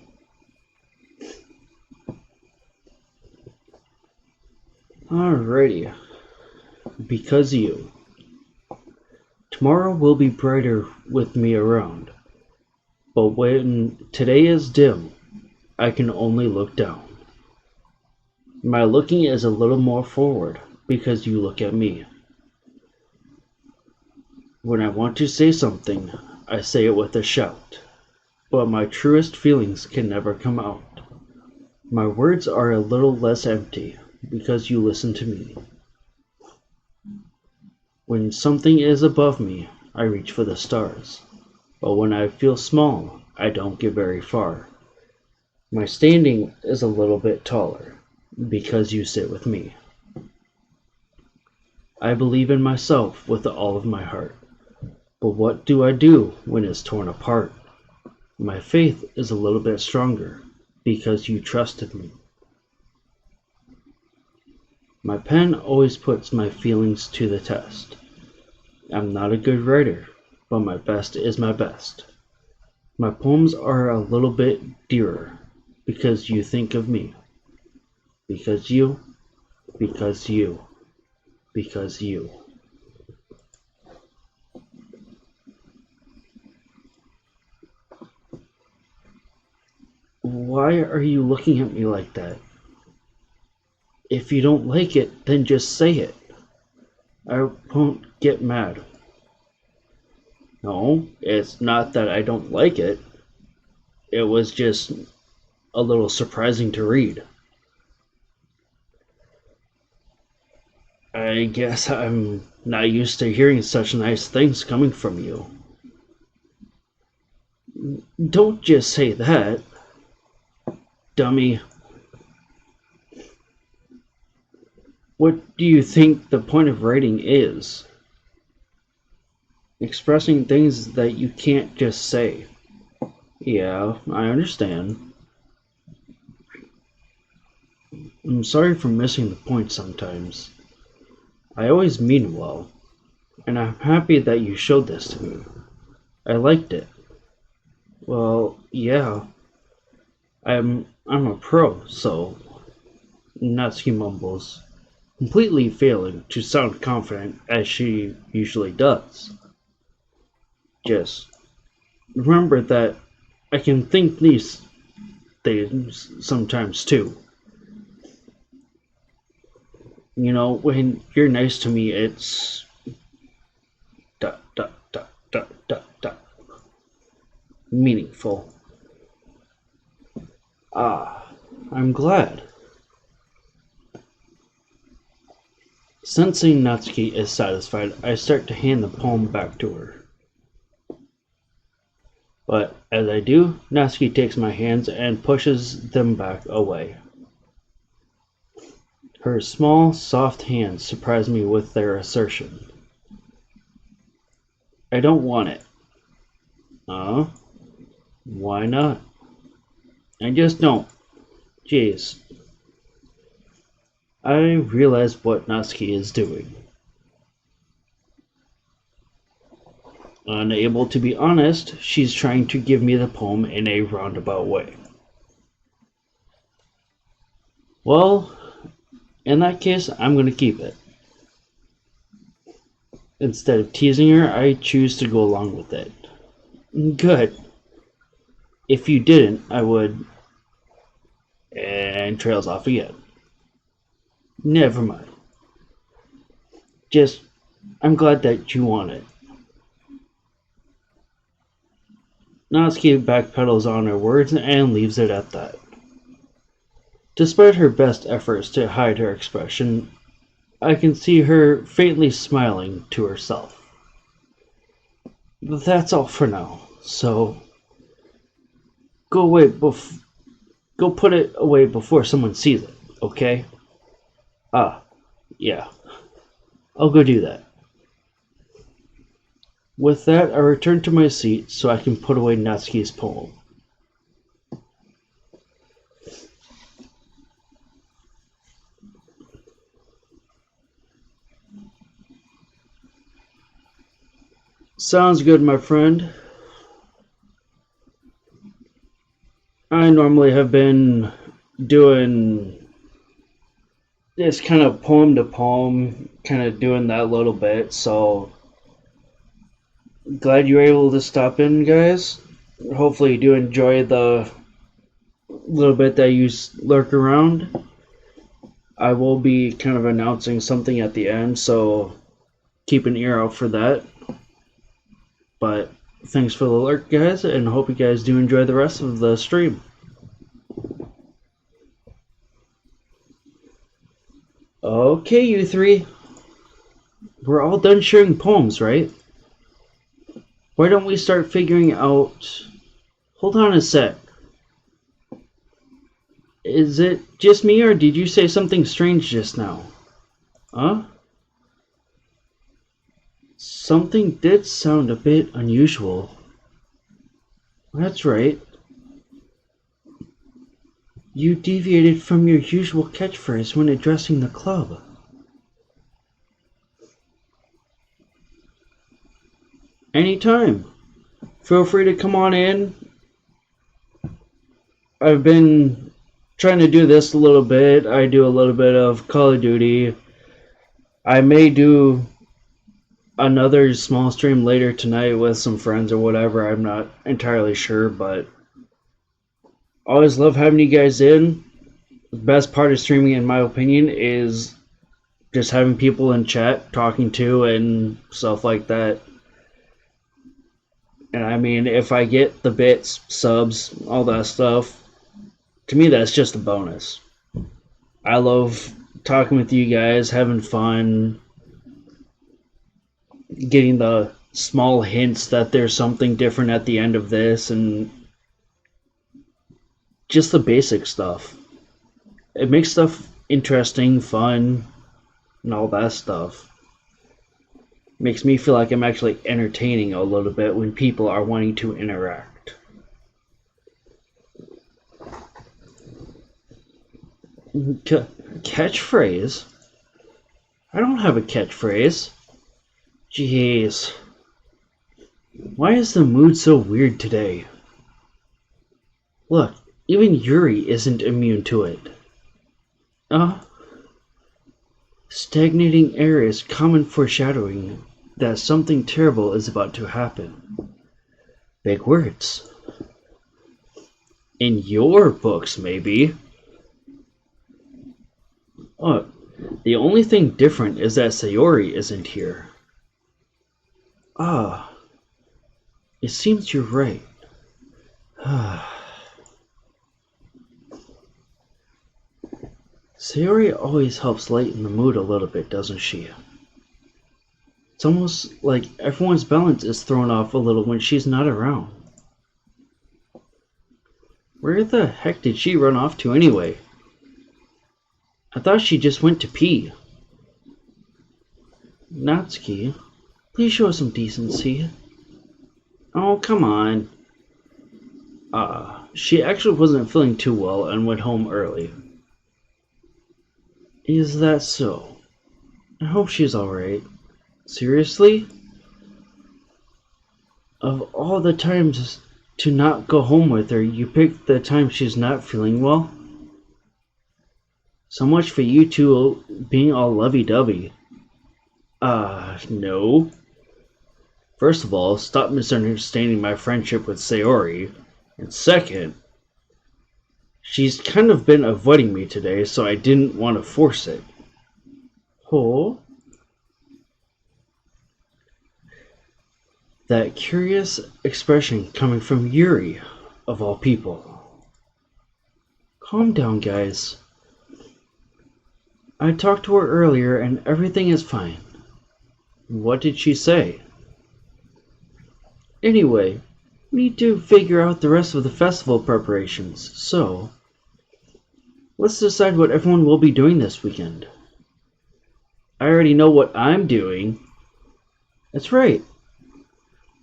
Alrighty. Because you. Tomorrow will be brighter with me around. But when today is dim, I can only look down. My looking is a little more forward because you look at me. When I want to say something, I say it with a shout. But my truest feelings can never come out. My words are a little less empty because you listen to me. When something is above me, I reach for the stars. But when I feel small, I don't get very far. My standing is a little bit taller because you sit with me. I believe in myself with all of my heart. But what do I do when it's torn apart? My faith is a little bit stronger because you trusted me. My pen always puts my feelings to the test. I'm not a good writer, but my best is my best. My poems are a little bit dearer because you think of me. Because you, because you, because you. Why are you looking at me like that? If you don't like it, then just say it. I won't get mad. No, it's not that I don't like it. It was just a little surprising to read. I guess I'm not used to hearing such nice things coming from you. Don't just say that, dummy. What do you think the point of writing is? Expressing things that you can't just say. Yeah, I understand. I'm sorry for missing the point sometimes. I always mean well, and I'm happy that you showed this to me. I liked it. Well, yeah. I'm a pro, so Natsuki mumbles, completely failing to sound confident as she usually does. Just remember that I can think these things sometimes too. You know, when you're nice to me, it's dot dot dot dot dot dot meaningful. Ah, I'm glad. Sensing Natsuki is satisfied, I start to hand the poem back to her. But as I do, Natsuki takes my hands and pushes them back away. Her small, soft hands surprise me with their assertion. I don't want it. Why not? I just don't. Jeez. I realize what Natsuki is doing. Unable to be honest, she's trying to give me the poem in a roundabout way. Well, In that case, I'm going to keep it. Instead of teasing her, I choose to go along with it. Good. If you didn't, I would. And trails off again. Never mind. Just, I'm glad that you want it. Natsuki backpedals on her words and leaves it at that. Despite her best efforts to hide her expression, I can see her faintly smiling to herself. But that's all for now, so go put it away before someone sees it, okay? Yeah. I'll go do that. With that, I return to my seat so I can put away Natsuki's poem. Sounds good, my friend. I normally have been doing this kind of poem to poem, kind of doing that a little bit, so glad you were able to stop in, guys. Hopefully you do enjoy the little bit that you lurk around. I will be kind of announcing something at the end, so keep an ear out for that. But thanks for the lurk, guys, and hope you guys do enjoy the rest of the stream. Okay, you three. We're all done sharing poems, right? Why don't we start figuring out... Hold on a sec. Is it just me, or did you say something strange just now? Huh? Something did sound a bit unusual. That's right. You deviated from your usual catchphrase when addressing the club. Anytime. Feel free to come on in. I've been trying to do this a little bit. I do a little bit of Call of Duty. I may do another small stream later tonight with some friends or whatever. I'm not entirely sure, but always love having you guys in. The best part of streaming, in my opinion, is just having people in chat talking to and stuff like that. And I mean, if I get the bits, subs, all that stuff, to me that's just a bonus. I love talking with you guys, having fun, getting the small hints that there's something different at the end of this, and just the basic stuff. It makes stuff interesting, fun, and all that stuff. Makes me feel like I'm actually entertaining a little bit when people are wanting to interact. Catchphrase? I don't have a catchphrase. Jeez. Why is the mood so weird today? Look, even Yuri isn't immune to it. Stagnating air is common foreshadowing that something terrible is about to happen. Big words. In your books, maybe. The only thing different is that Sayori isn't here. It seems you're right. Sayori always helps lighten the mood a little bit, doesn't she? It's almost like everyone's balance is thrown off a little when she's not around. Where the heck did she run off to anyway? I thought she just went to pee. Natsuki, please show some decency. Oh, come on. She actually wasn't feeling too well and went home early. Is that so? I hope she's alright. Seriously? Of all the times to not go home with her, you picked the time she's not feeling well? So much for you two being all lovey-dovey. No. First of all, stop misunderstanding my friendship with Sayori. And second, she's kind of been avoiding me today, so I didn't want to force it. Oh? That curious expression coming from Yuri, of all people. Calm down, guys. I talked to her earlier and everything is fine. What did she say? Anyway, we need to figure out the rest of the festival preparations, so let's decide what everyone will be doing this weekend. I already know what I'm doing. That's right.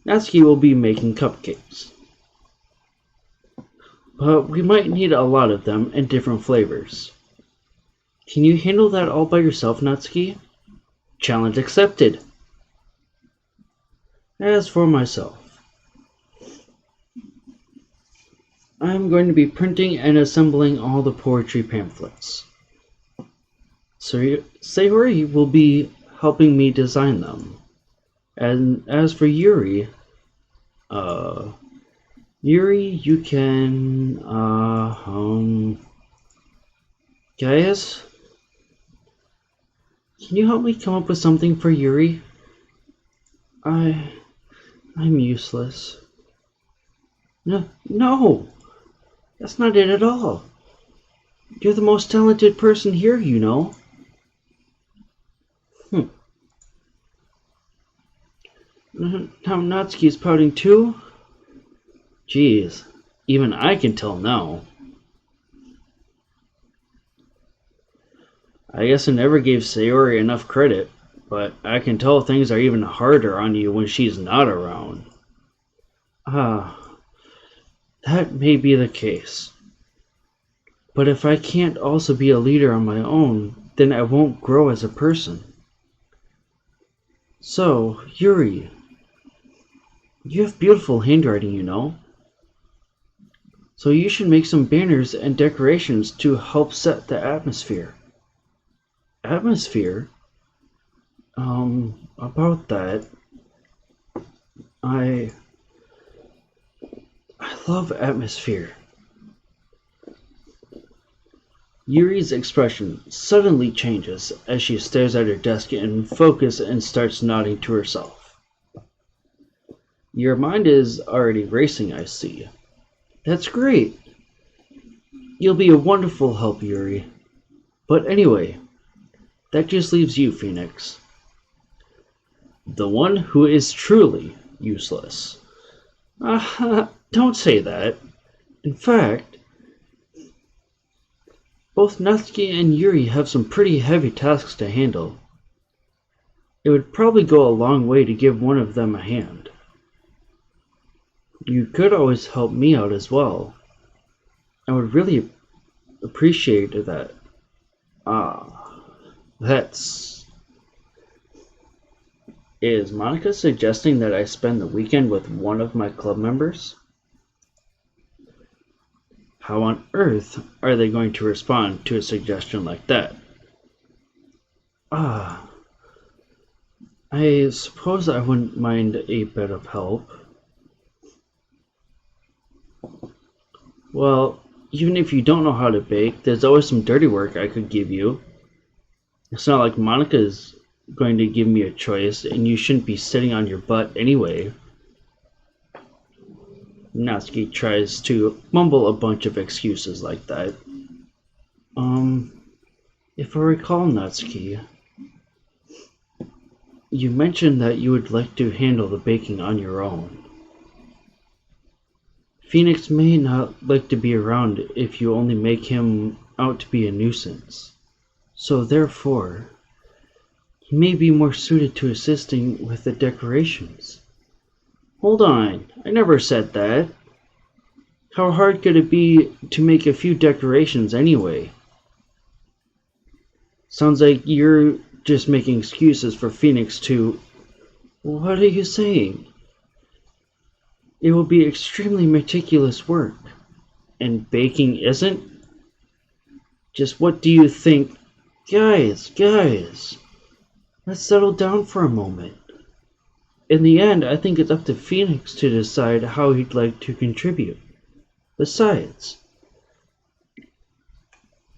Natsuki will be making cupcakes. But we might need a lot of them and different flavors. Can you handle that all by yourself, Natsuki? Challenge accepted. As for myself, I'm going to be printing and assembling all the poetry pamphlets. So Sayori will be helping me design them. And as for Yuri, you can, guys, can you help me come up with something for Yuri? I'm useless. No, that's not it at all. You're the most talented person here, you know. Now Natsuki's pouting too? Jeez, even I can tell now. I guess I never gave Sayori enough credit, but I can tell things are even harder on you when she's not around. That may be the case. But if I can't also be a leader on my own, then I won't grow as a person. So, Yuri, you have beautiful handwriting, you know. So you should make some banners and decorations to help set the atmosphere. Atmosphere? About that, I love atmosphere. Yuri's expression suddenly changes as she stares at her desk in focus and starts nodding to herself. Your mind is already racing, I see. That's great. You'll be a wonderful help, Yuri. But anyway, that just leaves you, Phoenix. The one who is truly useless. Don't say that. In fact, both Natsuki and Yuri have some pretty heavy tasks to handle. It would probably go a long way to give one of them a hand. You could always help me out as well. I would really appreciate that. That's... Is Monica suggesting that I spend the weekend with one of my club members? How on earth are they going to respond to a suggestion like that? I suppose I wouldn't mind a bit of help. Well, even if you don't know how to bake, there's always some dirty work I could give you. It's not like Monica's going to give me a choice, and you shouldn't be sitting on your butt anyway. Natsuki tries to mumble a bunch of excuses like that. If I recall, Natsuki, you mentioned that you would like to handle the baking on your own. Phoenix may not like to be around if you only make him out to be a nuisance. So therefore, he may be more suited to assisting with the decorations. Hold on, I never said that. How hard could it be to make a few decorations anyway? Sounds like you're just making excuses for Phoenix to... What are you saying? It will be extremely meticulous work. And baking isn't? Just what do you think? Guys, let's settle down for a moment. In the end, I think it's up to Phoenix to decide how he'd like to contribute. Besides,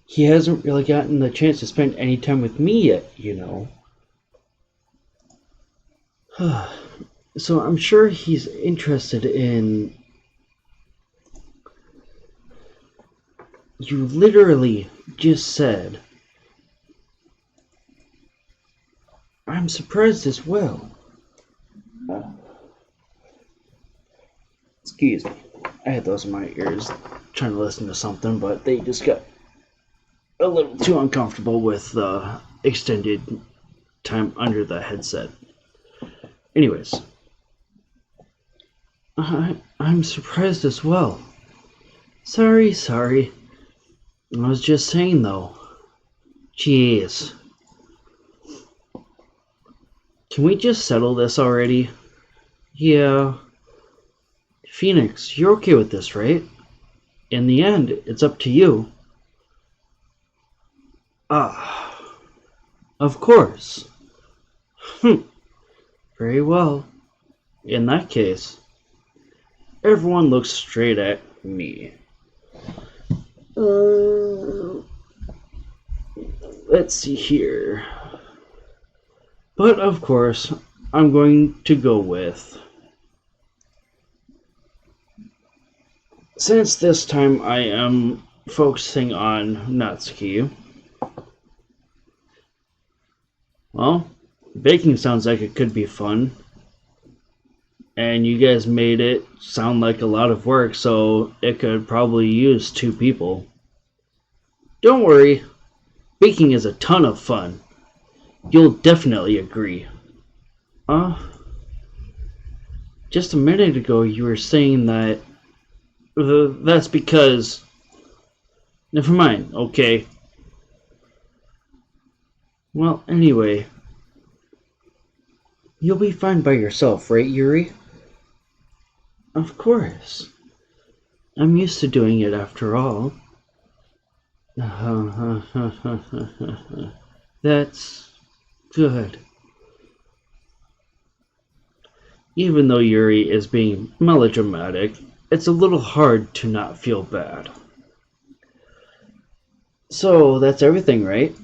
he hasn't really gotten the chance to spend any time with me yet, you know. So I'm sure he's interested in... You literally just said... I'm surprised as well. Excuse me. I had those in my ears trying to listen to something, but they just got a little too uncomfortable with the extended time under the headset. Anyways, I'm surprised as well. Sorry. I was just saying though. Jeez. Can we just settle this already? Yeah. Phoenix, you're okay with this, right? In the end, it's up to you. Of course. Very well. In that case, everyone looks straight at me. Let's see here. But of course, I'm going to go with... Since this time I am focusing on Natsuki, well, baking sounds like it could be fun. And you guys made it sound like a lot of work, so it could probably use 2 people. Don't worry, baking is a ton of fun. You'll definitely agree. Just a minute ago you were saying that that's because... Never mind, okay. Well, anyway. You'll be fine by yourself, right, Yuri? Of course. I'm used to doing it after all. That's good. Even though Yuri is being melodramatic, it's a little hard to not feel bad. So, that's everything, right?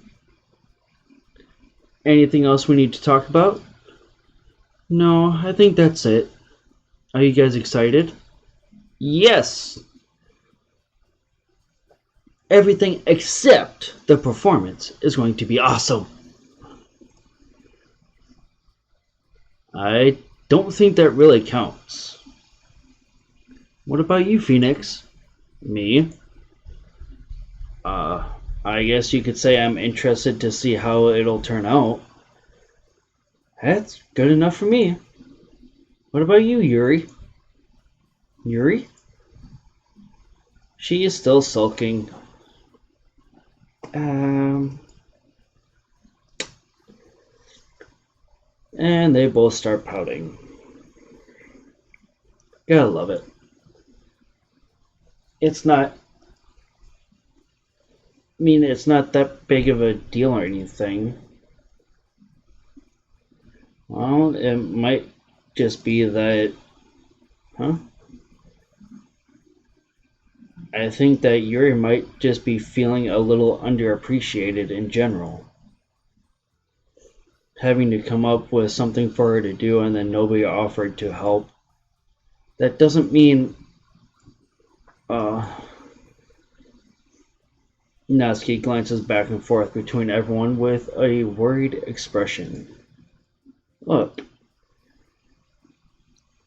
Anything else we need to talk about? No, I think that's it. Are you guys excited? Yes! Everything except the performance is going to be awesome. I don't think that really counts. What about you, Phoenix? Me? I guess you could say I'm interested to see how it'll turn out. That's good enough for me. What about you, Yuri? Yuri? She is still sulking. And they both start pouting. Gotta love it. It's not that big of a deal or anything. Well, it might just be that... I think that Yuri might just be feeling a little underappreciated in general. Having to come up with something for her to do and then nobody offered to help. That doesn't mean... Natsuki glances back and forth between everyone with a worried expression. Look.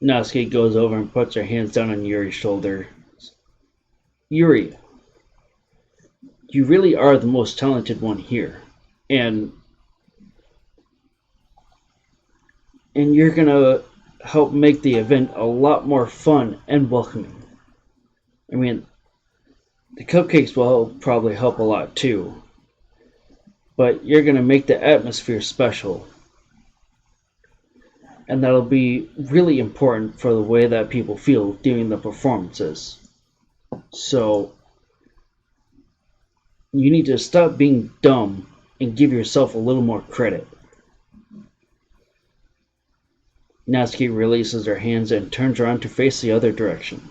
Natsuki goes over and puts her hands down on Yuri's shoulder. Yuri, you really are the most talented one here. And you're gonna help make the event a lot more fun and welcoming. I mean, the cupcakes will probably help a lot too, but you're gonna make the atmosphere special. And that'll be really important for the way that people feel during the performances. So, You need to stop being dumb and give yourself a little more credit. Natsuki releases her hands and turns around to face the other direction.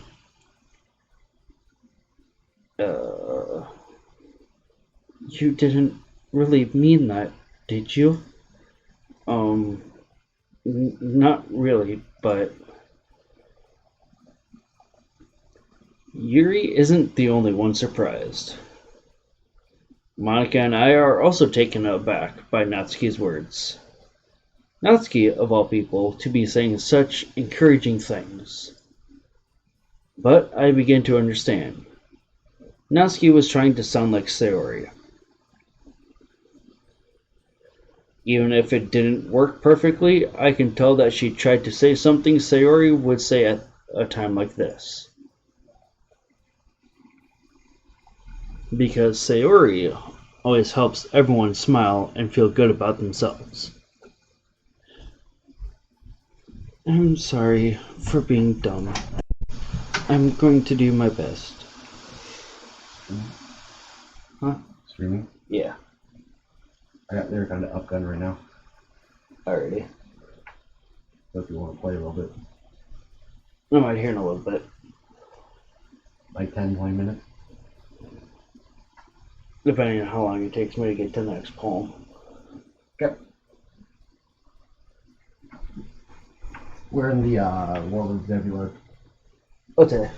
You didn't really mean that, did you? Not really, but Yuri isn't the only one surprised. Monica and I are also taken aback by Natsuki's words. Natsuki, of all people, to be saying such encouraging things. But I begin to understand. Natsuki was trying to sound like Sayori. Even if it didn't work perfectly, I can tell that she tried to say something Sayori would say at a time like this. Because Sayori always helps everyone smile and feel good about themselves. I'm sorry for being dumb. I'm going to do my best. Huh? Streaming? Yeah. I got Lyric on the up gun right now. Alrighty. So if you want to play a little bit. I might hear in a little bit. Like 10, 20 minutes? Depending on how long it takes me to get to the next poem. Okay. We're in the World of Zebulon. Okay.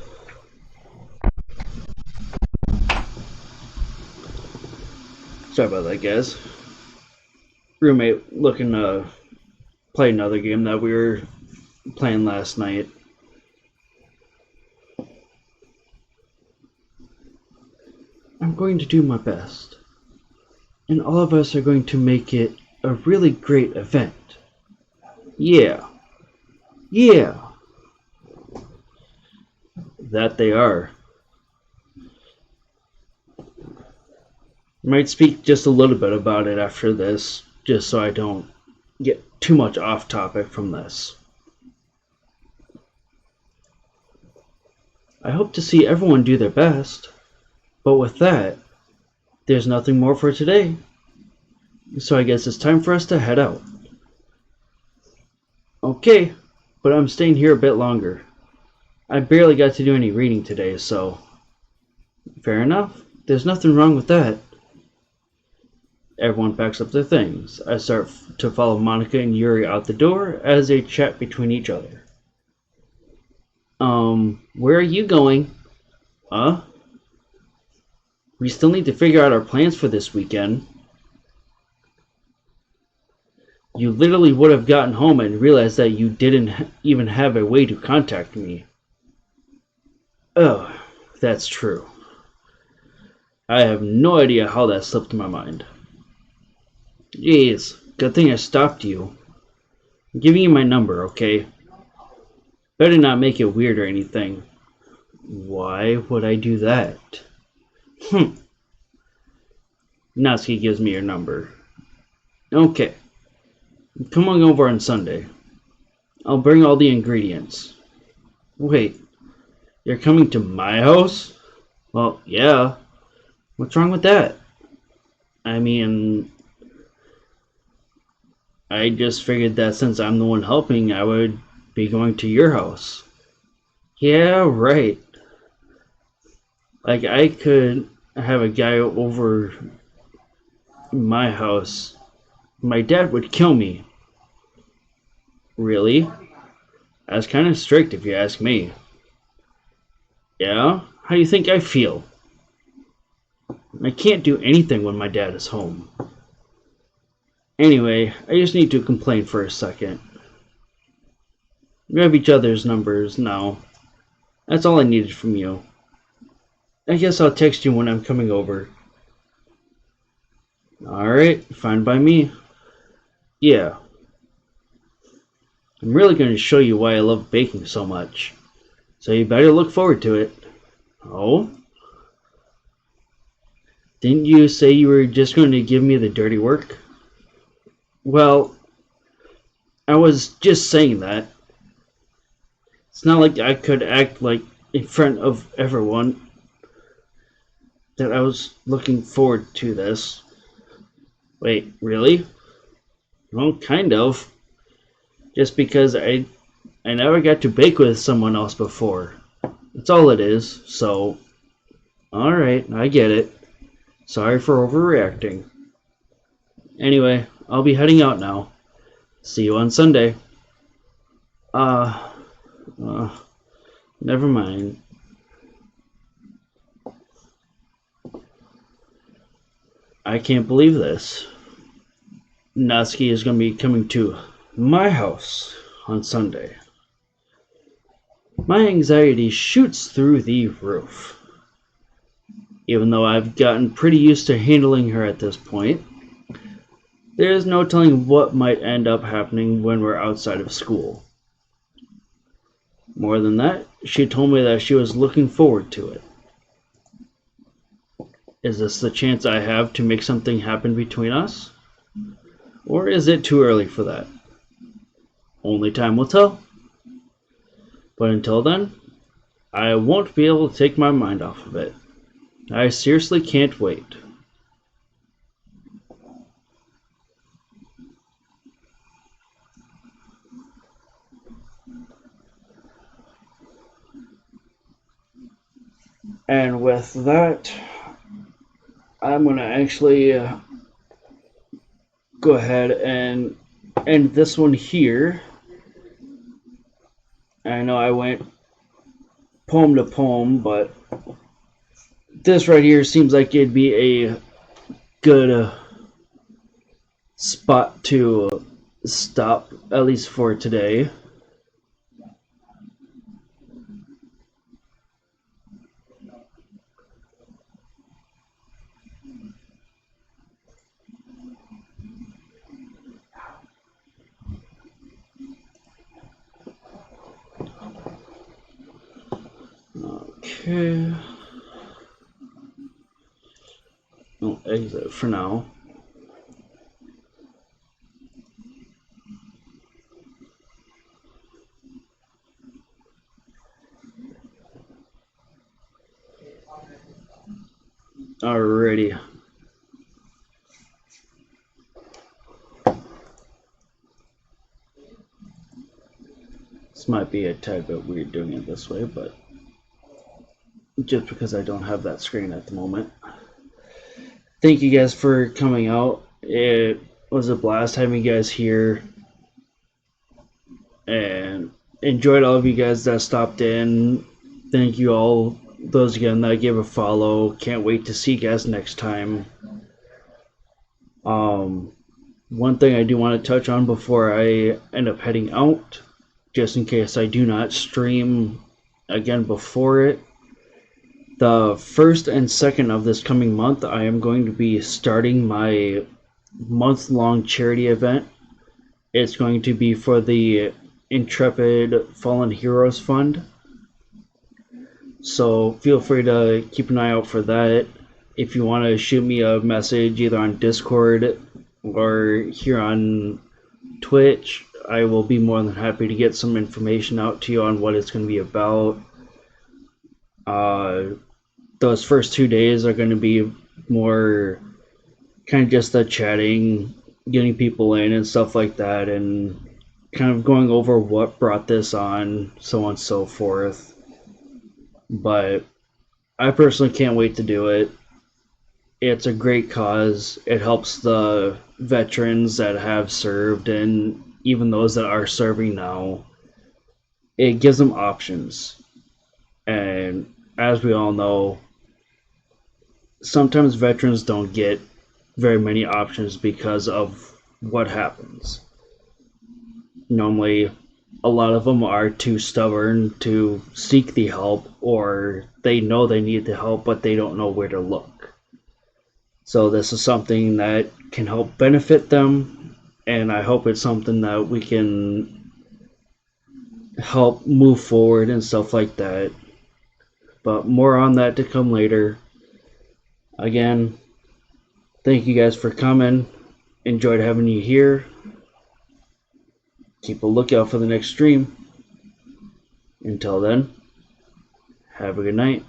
Sorry about that, guys. Roommate looking to play another game that we were playing last night. I'm going to do my best. And all of us are going to make it a really great event. Yeah. Yeah. That they are. Might speak just a little bit about it after this, just so I don't get too much off topic from this. I hope to see everyone do their best, but with that, there's nothing more for today. So I guess it's time for us to head out. Okay, but I'm staying here a bit longer. I barely got to do any reading today, so fair enough. There's nothing wrong with that. Everyone packs up their things. I start to follow Monica and Yuri out the door as they chat between each other. Where are you going? We still need to figure out our plans for this weekend. You literally would have gotten home and realized that you didn't even have a way to contact me. Oh, that's true. I have no idea how that slipped my mind. Jeez, good thing I stopped you. I'm giving you my number, okay? Better not make it weird or anything. Why would I do that? Natsuki gives me your number. Okay. Come on over on Sunday. I'll bring all the ingredients. Wait, you're coming to my house? Well, yeah. What's wrong with that? I mean, I just figured that since I'm the one helping, I would be going to your house. Yeah, right. Like, I could have a guy over my house. My dad would kill me. Really? That's kind of strict if you ask me. Yeah? How do you think I feel? I can't do anything when my dad is home. Anyway, I just need to complain for a second. We have each other's numbers now. That's all I needed from you. I guess I'll text you when I'm coming over. Alright, fine by me. Yeah. I'm really going to show you why I love baking so much. So you better look forward to it. Oh? Didn't you say you were just going to give me the dirty work? Well, I was just saying that. It's not like I could act like in front of everyone. that I was looking forward to this. Wait, really? Well, kind of. Just because I never got to bake with someone else before. That's all it is, so... Alright, I get it. Sorry for overreacting. Anyway, I'll be heading out now. See you on Sunday. Uh, Never mind. I can't believe this. Natsuki is going to be coming to my house on Sunday. My anxiety shoots through the roof. Even though I've gotten pretty used to handling her at this point, there is no telling what might end up happening when we're outside of school. More than that, she told me that she was looking forward to it. Is this the chance I have to make something happen between us? Or is it too early for that? Only time will tell. But until then, I won't be able to take my mind off of it. I seriously can't wait. And with that, I'm going to actually go ahead and end this one here. I know I went poem to poem, but this right here seems like it'd be a good spot to stop, at least for today. Okay. I'll exit for now. Alrighty. This might be a tad bit weird doing it this way, but just because I don't have that screen at the moment. Thank you guys for coming out. It was a blast having you guys here, and enjoyed all of you guys that stopped in. Thank you all, those again that gave a follow. Can't wait to see you guys next time. One thing I do want to touch on before I end up heading out, just in case I do not stream again before it. The 1st and 2nd of this coming month, I am going to be starting my month-long charity event. It's going to be for the Intrepid Fallen Heroes Fund. So feel free to keep an eye out for that. If you want to shoot me a message either on Discord or here on Twitch, I will be more than happy to get some information out to you on what it's going to be about. Those first 2 days are going to be more kind of just the chatting, getting people in and stuff like that, and kind of going over what brought this on, so on and so forth. But I personally can't wait to do it. It's a great cause. It helps the veterans that have served and even those that are serving now. It gives them options. And as we all know, sometimes veterans don't get very many options because of what happens. Normally, a lot of them are too stubborn to seek the help, or they know they need the help, but they don't know where to look. So this is something that can help benefit them, and I hope it's something that we can help move forward and stuff like that. But more on that to come later. Again, thank you guys for coming. Enjoyed having you here. Keep a lookout for the next stream. Until then, have a good night.